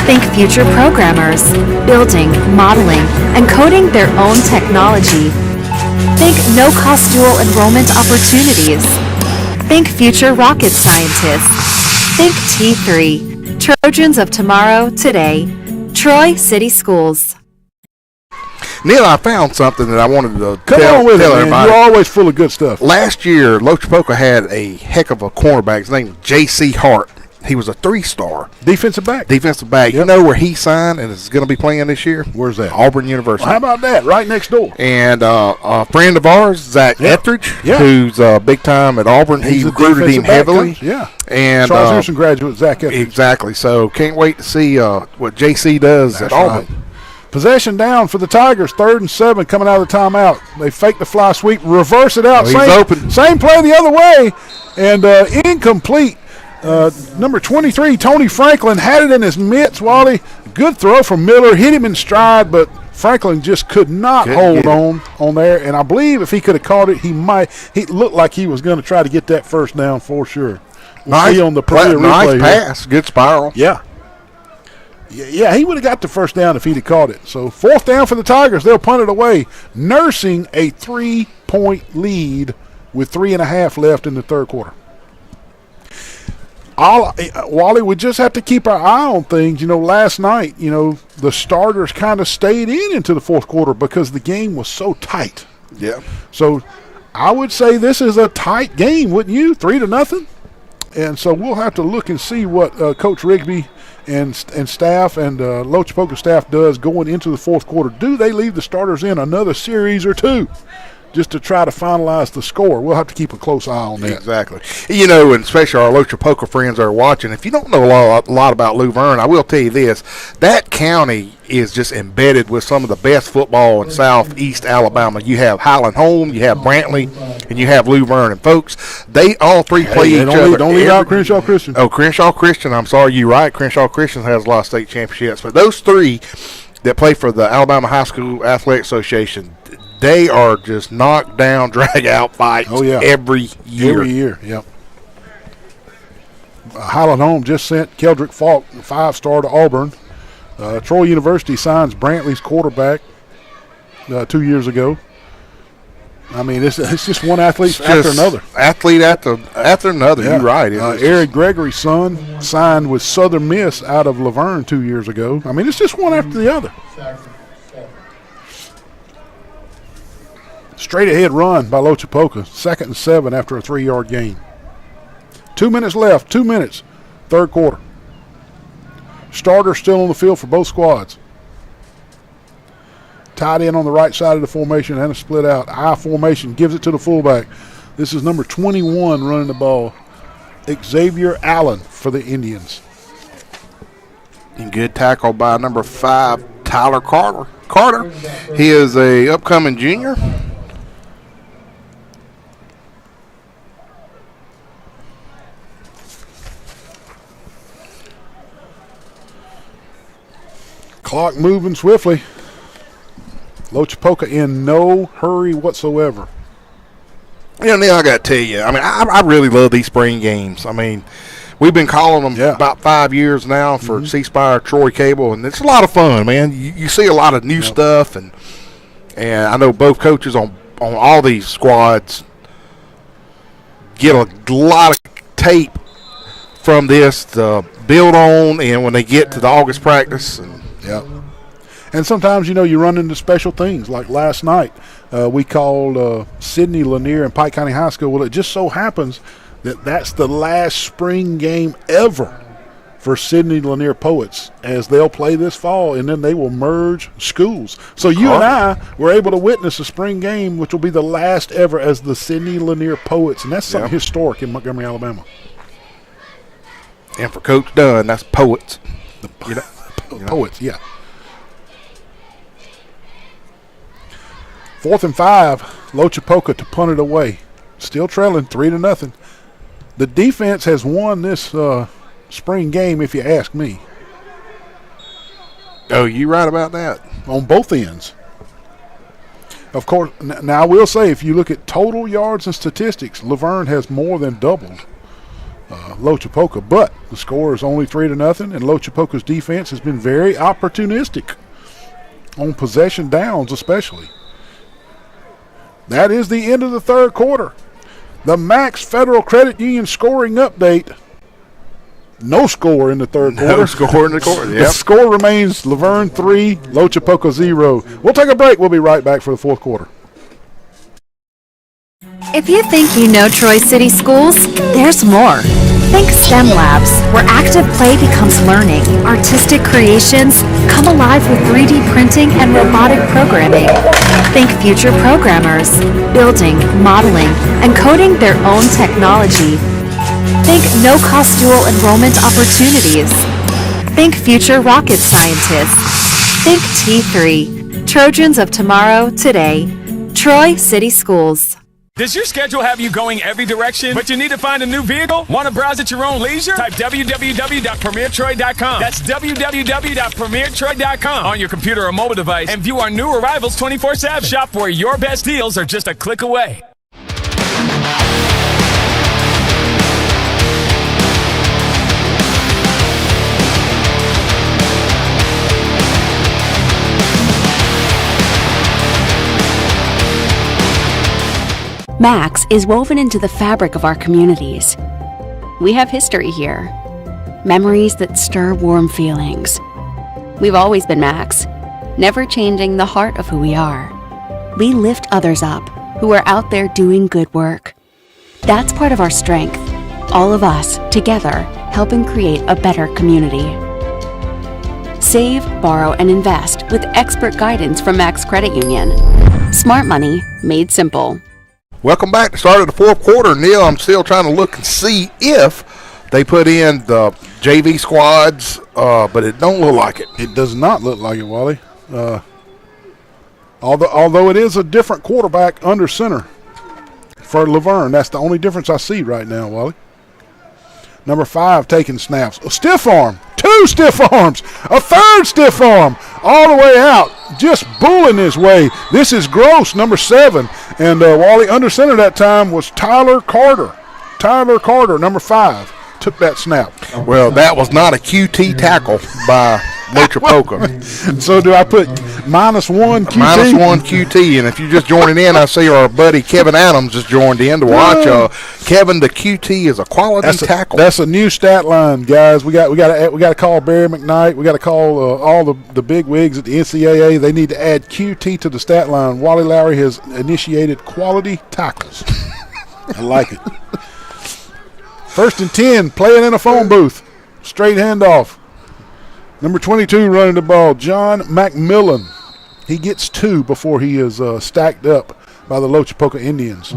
Think future programmers, building, modeling, and coding their own technology. Think no-cost dual enrollment opportunities. Think future rocket scientists. Think T3, Trojans of tomorrow, today. Troy City Schools. Neil, I found something that I wanted to Come on with it, man. everybody. You're always full of good stuff. Last year, Loachapoka had a heck of a cornerback. His name was J.C. Hart. He was a 3-star. Defensive back. Defensive back. Yep. You know where he signed and is going to be playing this year? Where's that? Auburn University. Well, how about that? Right next door. And a friend of ours, Zach Etheridge, who's big time at Auburn. He recruited him heavily. Yeah. And Charles Harrison graduate, Zach Etheridge. Exactly. So can't wait to see what J.C. does at Auburn. Right. Possession down for the Tigers, 3rd and 7 coming out of the timeout. They fake the fly sweep, reverse it out. He's open. Same play the other way, and incomplete. Number 23, Tony Franklin, had it in his mitts. Wally, good throw from Miller, hit him in stride, but Franklin just could not hold on there. And I believe if he could have caught it, he looked like he was going to try to get that first down for sure. We'll see on the Premier replay. Nice pass, good spiral. Yeah. Yeah, he would have got the first down if he'd have caught it. So 4th down for the Tigers. They'll punt it away, nursing a 3-point lead with 3.5 left in the third quarter. Wally, we just have to keep our eye on things. You know, last night, the starters kind of stayed into the fourth quarter because the game was so tight. Yeah. So I would say this is a tight game, wouldn't you? 3-0. And so we'll have to look and see what Coach Rigby and staff and Loachapoka staff does going into the fourth quarter. Do they leave the starters in another series or two just to try to finalize the score? We'll have to keep a close eye on that. Exactly. You know, and especially our Loachapoka friends that are watching, if you don't know a lot about Luverne, I will tell you this. That county is just embedded with some of the best football in southeast Alabama. You have Highland Home, you have Brantley, and you have Luverne. And, folks, they all three play each other. Don't leave out Crenshaw Christian. Oh, Crenshaw Christian. I'm sorry, you're right. Crenshaw Christian has a lot of state championships. But those three that play for the Alabama High School Athletic Association, they are just knock down, drag out fights every year. Every year, yep. Highland Home just sent Keldrick Falk, 5-star, to Auburn. Troy University signs Brantley's quarterback 2 years ago. I mean, it's just one athlete after another. Athlete after another, yeah. You're right. Eric Gregory's son signed with Southern Miss out of Luverne 2 years ago. I mean, it's just one after the other. Straight ahead run by Loachapoka. 2nd and 7 after a 3-yard gain. 2 minutes left. 2 minutes. Third quarter. Starter still on the field for both squads. Tied in on the right side of the formation and a split out. I formation gives it to the fullback. This is number 21 running the ball. Xavier Allen for the Indians. And good tackle by number 5, Tyler Carter. He is a upcoming junior. Clock moving swiftly. Loachapoka in no hurry whatsoever. You know, Neil, I got to tell you, I mean, I really love these spring games. I mean, we've been calling them about 5 years now for C-Spire, Troy Cable, and it's a lot of fun, man. You see a lot of new stuff, and I know both coaches on all these squads get a lot of tape from this to build on, and when they get to the August practice. And sometimes, you know, you run into special things. Like last night, we called Sidney Lanier and Pike County High School. Well, it just so happens that that's the last spring game ever for Sidney Lanier Poets, as they'll play this fall, and then they will merge schools. So you and I were able to witness a spring game, which will be the last ever as the Sidney Lanier Poets, and that's something historic in Montgomery, Alabama. And for Coach Dunn, that's Poets. Poets, yeah. 4th and 5, Loachapoka to punt it away. Still trailing 3-0. The defense has won this spring game, if you ask me. Oh, you right about that. On both ends. Of course, now I will say, if you look at total yards and statistics, Luverne has more than doubled Loachapoka, but the score is only 3-0, and Loachapoka's defense has been very opportunistic on possession downs especially. That is the end of the third quarter. The Max Federal Credit Union scoring update. No score in the third quarter. No score in the quarter, The score remains Luverne 3, Loachapoka 0. We'll take a break. We'll be right back for the fourth quarter. If you think you know Troy City Schools, there's more. Think STEM Labs, where active play becomes learning. Artistic creations come alive with 3D printing and robotic programming. Think future programmers, building, modeling, and coding their own technology. Think no-cost dual enrollment opportunities. Think future rocket scientists. Think T3, Trojans of tomorrow, today. Troy City Schools. Does your schedule have you going every direction, but you need to find a new vehicle? Want to browse at your own leisure? Type www.premiertroy.com. That's www.premiertroy.com on your computer or mobile device and view our new arrivals 24/7. Shop where your best deals are just a click away. Max is woven into the fabric of our communities. We have history here, memories that stir warm feelings. We've always been Max, never changing the heart of who we are. We lift others up, who are out there doing good work. That's part of our strength. All of us, together, helping create a better community. Save, borrow, and invest with expert guidance from Max Credit Union. Smart money made simple. Welcome back to start of the fourth quarter. Neil, I'm still trying to look and see if they put in the JV squads, but it don't look like it. It does not look like it, Wally. Although it is a different quarterback under center for Luverne. That's the only difference I see right now, Wally. Number 5 taking snaps. A stiff arm. 2 stiff arms. A 3rd stiff arm. All the way out. Just bulling his way. This is Gross, number 7. And Wally, under center that time was Tyler Carter. Tyler Carter, number 5, took that snap. Well, that was not a QT tackle by Loachapoka. So do I put -1 QT? -1 QT, and if you're just joining in, I see our buddy Kevin Adams just joined in to watch. Kevin, the QT is a quality tackle. That's a new stat line, guys. We got to call Barry McKnight. We got to call all the big wigs at the NCAA. They need to add QT to the stat line. Wally Lowry has initiated quality tackles. I like it. 1st and 10, playing in a phone booth. Straight handoff. Number 22 running the ball, John McMillan. He gets 2 before he is stacked up by the Loachapoka Indians.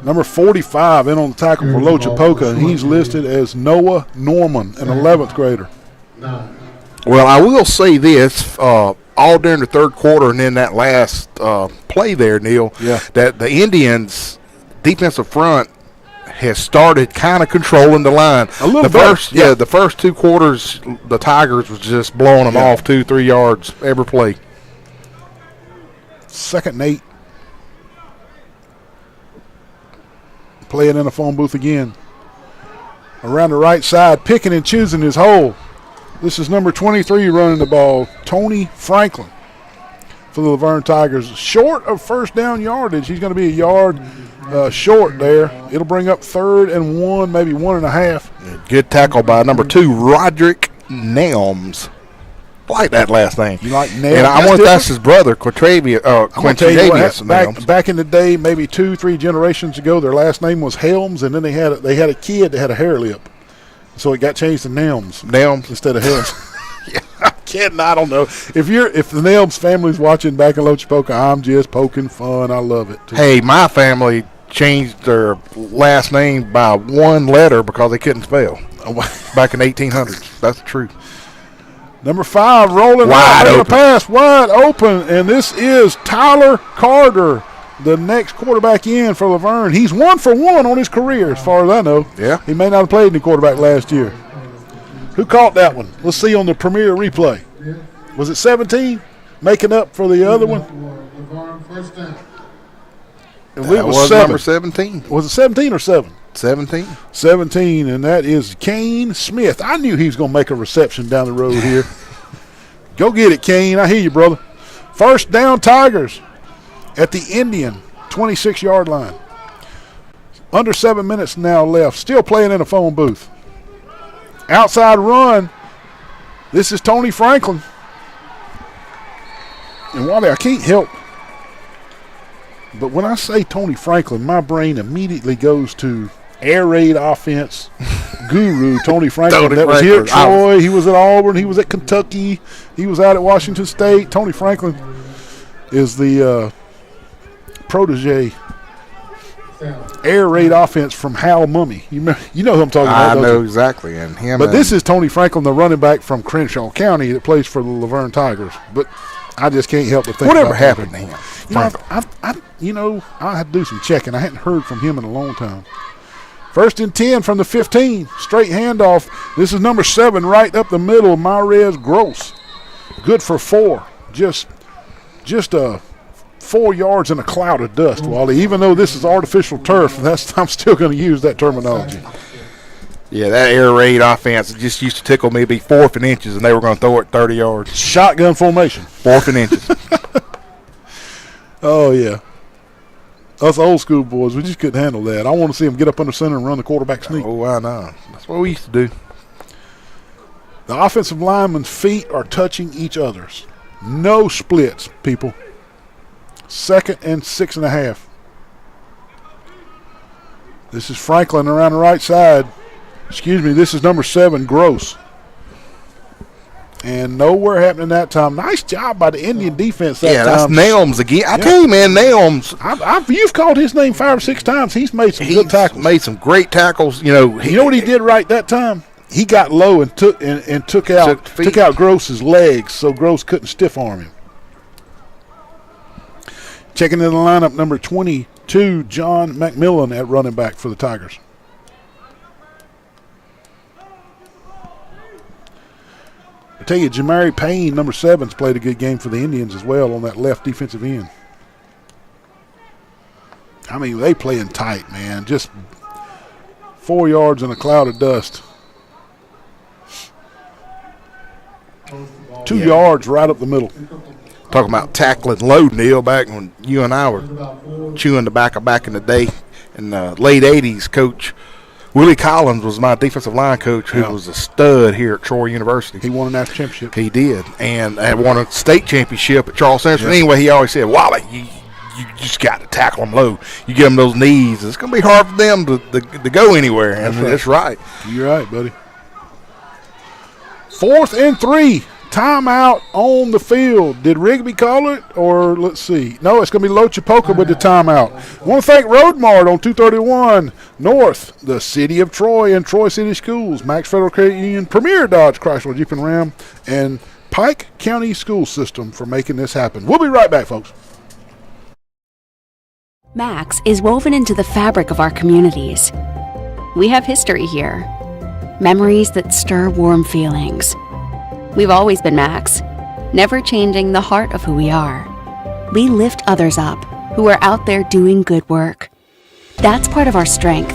Number 45 in on the tackle for Loachapoka, and he's listed as Noah Norman, an 11th grader. Well, I will say this, all during the third quarter and in that last play there, Neil, that the Indians' defensive front has started kind of controlling the line. A little bit. The first 2 quarters, the Tigers was just blowing them off 2-3 yards every play. 2nd and 8. Playing in a phone booth again. Around the right side, picking and choosing his hole. This is number 23 running the ball, Tony Franklin for the Luverne Tigers. Short of first down yardage. He's going to be a yard short there. It'll bring up 3rd and 1, maybe 1.5. Good tackle by number 2, Roderick Nelms. I like that last name. You like Nelms? And I wonder if that's his brother, Quintavious Nelms. Back in the day, maybe 2-3 generations ago, their last name was Helms, and then they had a kid that had a hair lip. So it got changed to Nelms. Nelms instead of Helms. I'm kidding. I don't know. If the Nelms family's watching back in Loachapoka, I'm just poking fun. I love it. Hey, my family changed their last name by 1 letter because they couldn't spell back in 1800s. That's the truth. Number 5 rolling wide open. Pass wide open, and this is Tyler Carter, the next quarterback in for Luverne. He's 1 for 1 on his career, as far as I know. Yeah, he may not have played any quarterback last year. Who caught that one? Let's see on the premiere replay. Was it 17? Making up for the other one? It was number 17. Was it 17 or 7? 17. 17, and that is Kane Smith. I knew he was going to make a reception down the road here. Go get it, Kane. I hear you, brother. 1st down Tigers at the Indian 26-yard line. Under 7 minutes now left. Still playing in a phone booth. Outside run. This is Tony Franklin. And Wally, I can't help. But when I say Tony Franklin, my brain immediately goes to air raid offense guru Tony Franklin. That was here at Troy. He was at Auburn. He was at Kentucky. He was out at Washington State. Tony Franklin is the protege air raid offense from Hal Mummy. You know who I'm talking about. I know exactly. And him. But this is Tony Franklin, the running back from Crenshaw County that plays for the Luverne Tigers. But I just can't help but think whatever happened to him. I had to do some checking. I hadn't heard from him in a long time. 1st and 10 from the 15. Straight handoff. This is number 7 right up the middle, Mares Gross. Good for 4. Just 4 yards in a cloud of dust, Wally. Even though this is artificial turf, I'm still going to use that terminology. Yeah, that air raid offense just used to tickle me. Be 4th and inches, and they were going to throw it 30 yards. Shotgun formation. 4th and inches. Oh, yeah. Us old school boys, we just couldn't handle that. I want to see them get up under center and run the quarterback sneak. Oh, I know. That's what we used to do. The offensive linemen's feet are touching each other's. No splits, people. 2nd and 6.5. This is Franklin around the right side. Excuse me, this is number 7, Gross. And nowhere happening that time. Nice job by the Indian defense that time. Yeah, that's Nelms again. I tell you, man, Nelms. You've called his name 5 or 6 times. He's made some good tackles. Made some great tackles. You know what he did right that time? He got low and took out Gross's legs, so Gross couldn't stiff arm him. Checking in the lineup, number 22, John McMillan at running back for the Tigers. I tell you, Jamari Payne, number 7's played a good game for the Indians as well on that left defensive end. I mean, they playing tight, man. Just 4 yards in a cloud of dust. 2 yards right up the middle. Talking about tackling low, Neil, back when you and I were chewing tobacco back in the day in the late 80s, Coach Willie Collins was my defensive line coach who was a stud here at Troy University. He won a national championship. He did, and had won a state championship at Charles Central. Yes. Anyway, he always said, Wally, you just got to tackle them low. You give them those knees. It's going to be hard for them to go anywhere. And that's right. You're right, buddy. 4th and 3. Timeout on the field. Did Rigby call it? Or let's see. No, it's going to be Loachapoka with the timeout. I want to thank Roadmart on 231 North, the City of Troy and Troy City Schools, Max Federal Credit Union, Premier Dodge Chrysler Jeep and Ram, and Pike County School System for making this happen. We'll be right back, folks. Max is woven into the fabric of our communities. We have history here. Memories that stir warm feelings. We've always been Max, never changing the heart of who we are. We lift others up who are out there doing good work. That's part of our strength.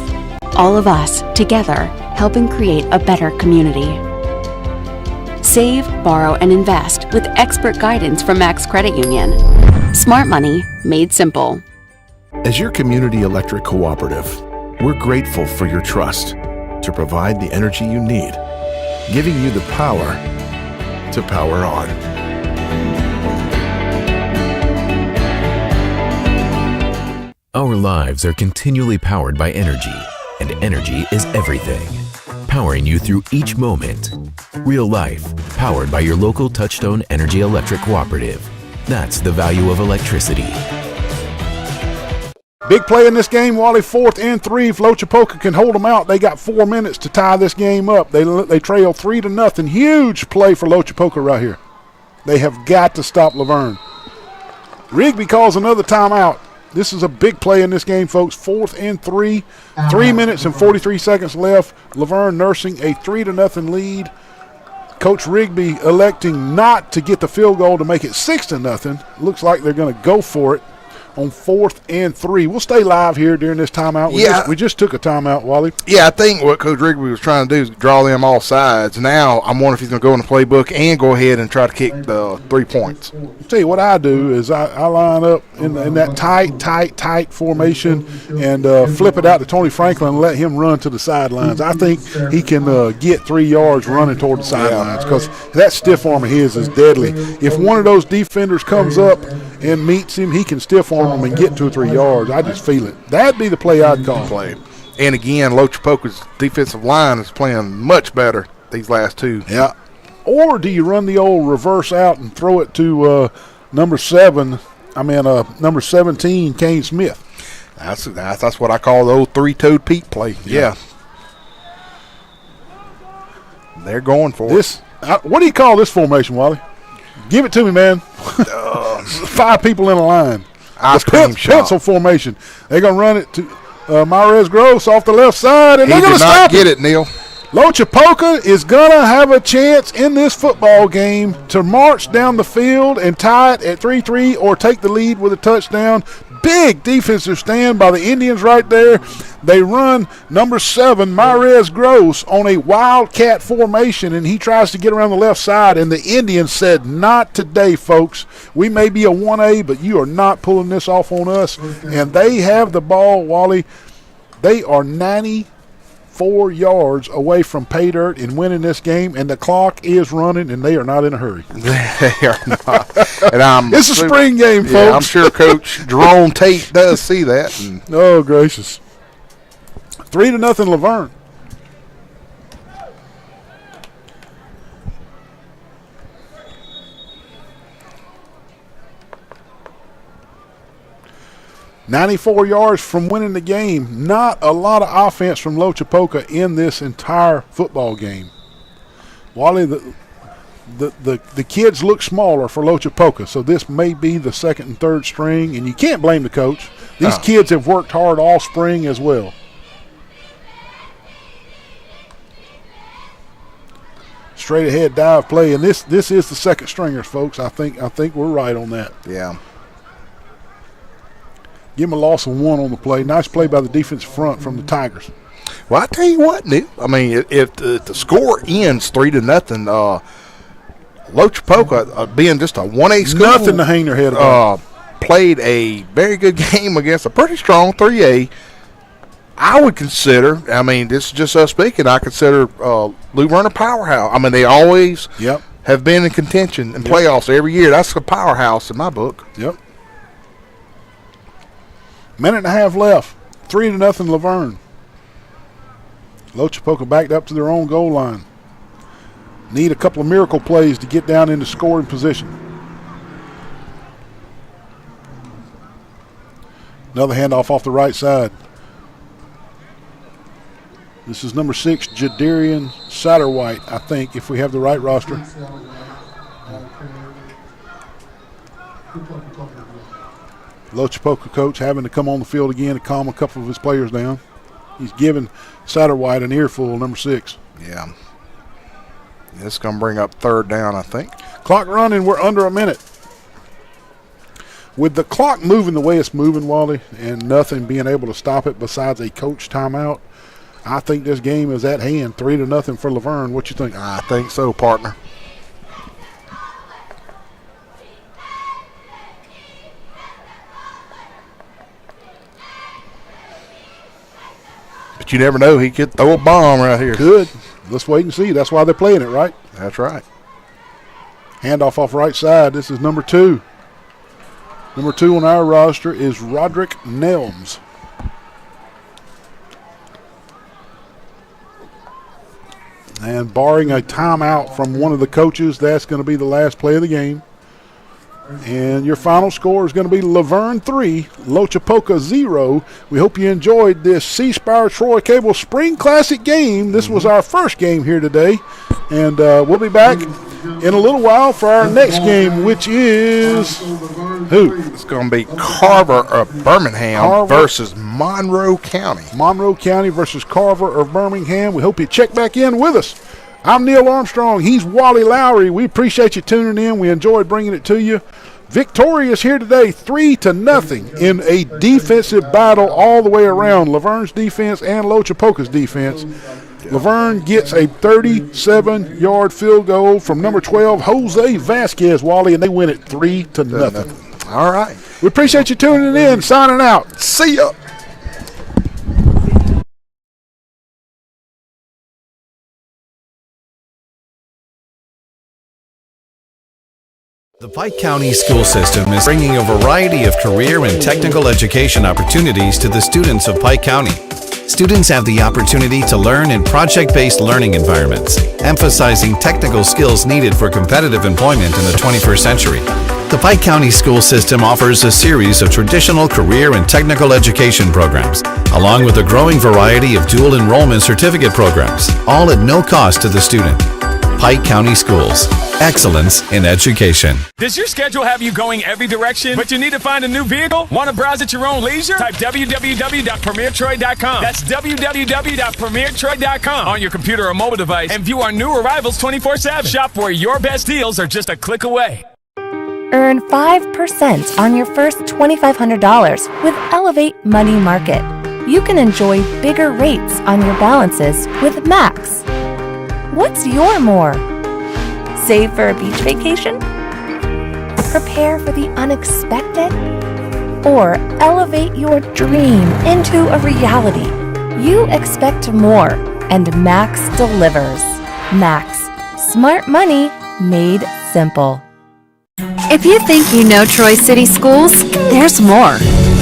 All of us, together, helping create a better community. Save, borrow, and invest with expert guidance from Max Credit Union. Smart money made simple. As your community electric cooperative, we're grateful for your trust to provide the energy you need, giving you the power to power on. Our lives are continually powered by energy, and energy is everything. Powering you through each moment. Real life, powered by your local Touchstone Energy Electric Cooperative. That's the value of electricity. Big play in this game, Wally. 4th and 3. If Loachapoka can hold them out, they got 4 minutes to tie this game up. They trail 3-0. Huge play for Loachapoka right here. They have got to stop Luverne. Rigby calls another timeout. This is a big play in this game, folks. 4th and 3. 3 minutes and 43 seconds left. Luverne nursing a 3-0 lead. Coach Rigby electing not to get the field goal to make it 6-0. Looks like they're going to go for it on 4th and 3. We'll stay live here during this timeout. We just took a timeout, Wally. Yeah, I think what Coach Rigby was trying to do is draw them all sides. Now I'm wondering if he's going to go in the playbook and go ahead and try to kick the 3 points. I'll tell you what I do is I line up in that tight formation and flip it out to Tony Franklin and let him run to the sidelines. I think he can get 3 yards running toward the sidelines because that stiff arm of his is deadly. If one of those defenders comes up and meets him, he can stiff arm him and get 2 or 3 yards. I just feel it. That'd be the play I'd call. And again, Loachapoka's defensive line is playing much better these last 2. Yeah. Or do you run the old reverse out and throw it to number 17, Kane Smith? That's what I call the old 3-toed Pete play. Yeah. They're going for this. What do you call this formation, Wally? Give it to me, man. 5 people in a line. Pencil formation. They're going to run it to Mares Gross off the left side, and they're going to stop it. He did not get it, Neil. Loachapoka is going to have a chance in this football game to march down the field and tie it at 3-3 or take the lead with a touchdown. Big defensive stand by the Indians right there. They run number 7, Mares Gross, on a wildcat formation, and he tries to get around the left side, and the Indians said, not today, folks. We may be a 1A, but you are not pulling this off on us. And they have the ball, Wally. They are 94 94 yards away from pay dirt in winning this game, and the clock is running, and they are not in a hurry. They are not. And it's a spring game, folks. Yeah, I'm sure Coach Jerome Tate does see that. And oh, gracious. 3-0 Luverne. "94 yards from winning the game." Not a lot of offense from Loachapoka in this entire football game. Wally, the kids look smaller for Loachapoka, so this may be the second and third string, and you can't blame the coach. These kids have worked hard all spring as well. Straight ahead dive play, and this is the second stringers, folks. I think we're right on that. yeah. Give them a loss of 1 on the play. Nice play by the defensive front from the Tigers. Well, I tell you what, Nick. I mean, if the score ends 3-0, Loachapoka, being just a 1A school, Nothing to hang their head about. Played a very good game against a pretty strong 3A. I would consider, I mean, this is just us speaking, I consider Luverne a powerhouse. I mean, they always have been in contention in playoffs every year. That's a powerhouse in my book. Yep. Minute and a half left. 3-0 Luverne. Loachapoka backed up to their own goal line. Need a couple of miracle plays to get down into scoring position. Another handoff off the right side. This is number 6, Jadarian Satterwhite, I think, if we have the right roster. Loachapoka coach having to come on the field again to calm a couple of his players down. He's giving Satterwhite an earful, number 6. Yeah. This is going to bring up third down, I think. Clock running, we're under a minute. With the clock moving the way it's moving, Wally, and nothing being able to stop it besides a coach timeout, I think this game is at hand. 3-0 for Luverne. What you think? I think so, partner. But you never know. He could throw a bomb right here. Good. Let's wait and see. That's why they're playing it, right? That's right. Handoff off right side. This is number 2. Number 2 on our roster is Roderick Nelms. And barring a timeout from one of the coaches, that's going to be the last play of the game. And your final score is going to be Luverne 3, Loachapoka 0. We hope you enjoyed this C-Spire Troy Cable Spring Classic game. This was our first game here today. And we'll be back in a little while for our next game, which is who? It's going to be Carver of Birmingham versus Monroe County. Monroe County versus Carver of Birmingham. We hope you check back in with us. I'm Neil Armstrong. He's Wally Lowry. We appreciate you tuning in. We enjoyed bringing it to you. Victorious here today, 3-0 in a defensive battle all the way around. Luverne's defense and Loachapoka's defense. Luverne gets a 37-yard field goal from number 12, Jose Vasquez, Wally, and they win it 3-0. All right. We appreciate you tuning in. Signing out. See ya. The Pike County school system is bringing a variety of career and technical education opportunities to the students of Pike County. Students have the opportunity to learn in project-based learning environments, emphasizing technical skills needed for competitive employment in the 21st century. The Pike County school system offers a series of traditional career and technical education programs, along with a growing variety of dual enrollment certificate programs, all at no cost to the student. Pike County Schools. Excellence in education. Does your schedule have you going every direction, but you need to find a new vehicle? Want to browse at your own leisure? Type www.premiertroy.com. That's www.premiertroy.com on your computer or mobile device and view our new arrivals 24/7. Shop where your best deals are just a click away. Earn 5% on your first $2,500 with Elevate Money Market. You can enjoy bigger rates on your balances with Max. What's your more? Save for a beach vacation? Prepare for the unexpected? Or elevate your dream into a reality? You expect more, and Max delivers. Max, smart money made simple. If you think you know Troy City Schools, there's more.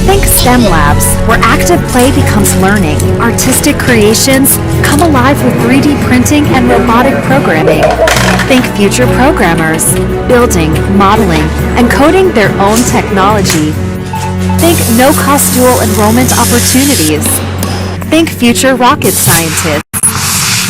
Think STEM labs, where active play becomes learning. Artistic creations come alive with 3D printing and robotic programming. Think future programmers, building, modeling, and coding their own technology. Think no-cost dual enrollment opportunities. Think future rocket scientists.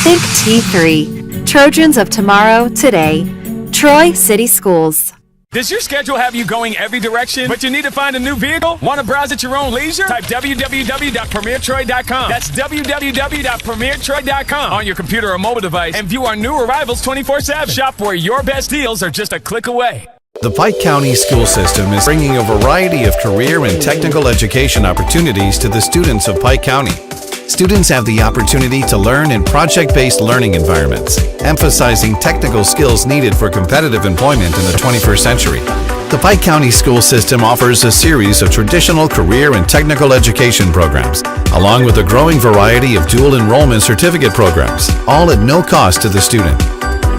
Think T3, Trojans of tomorrow, today. Troy City Schools. Does your schedule have you going every direction, but you need to find a new vehicle? Want to browse at your own leisure? Type www.premiertroy.com. That's www.premiertroy.com on your computer or mobile device and view our new arrivals 24/7. Shop where your best deals are just a click away. The Pike County school system is bringing a variety of career and technical education opportunities to the students of Pike County. Students have the opportunity to learn in project-based learning environments, emphasizing technical skills needed for competitive employment in the 21st century. The Pike County school system offers a series of traditional career and technical education programs, along with a growing variety of dual enrollment certificate programs, all at no cost to the student.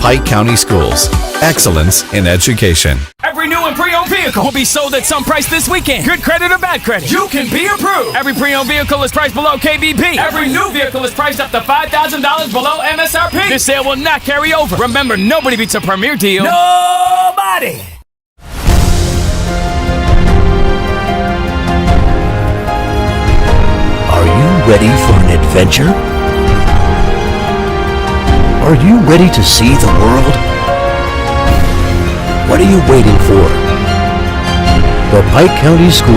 Pike County Schools. Excellence in education. Every new and pre-owned vehicle will be sold at some price this weekend. Good credit or bad credit, you can be approved. Every pre-owned vehicle is priced below KBP. Every new vehicle is priced up to $5,000 below MSRP. This sale will not carry over. Remember, nobody beats a Premier deal. Nobody! Are you ready for an adventure? Are you ready to see the world? What are you waiting for? The Pike County Schools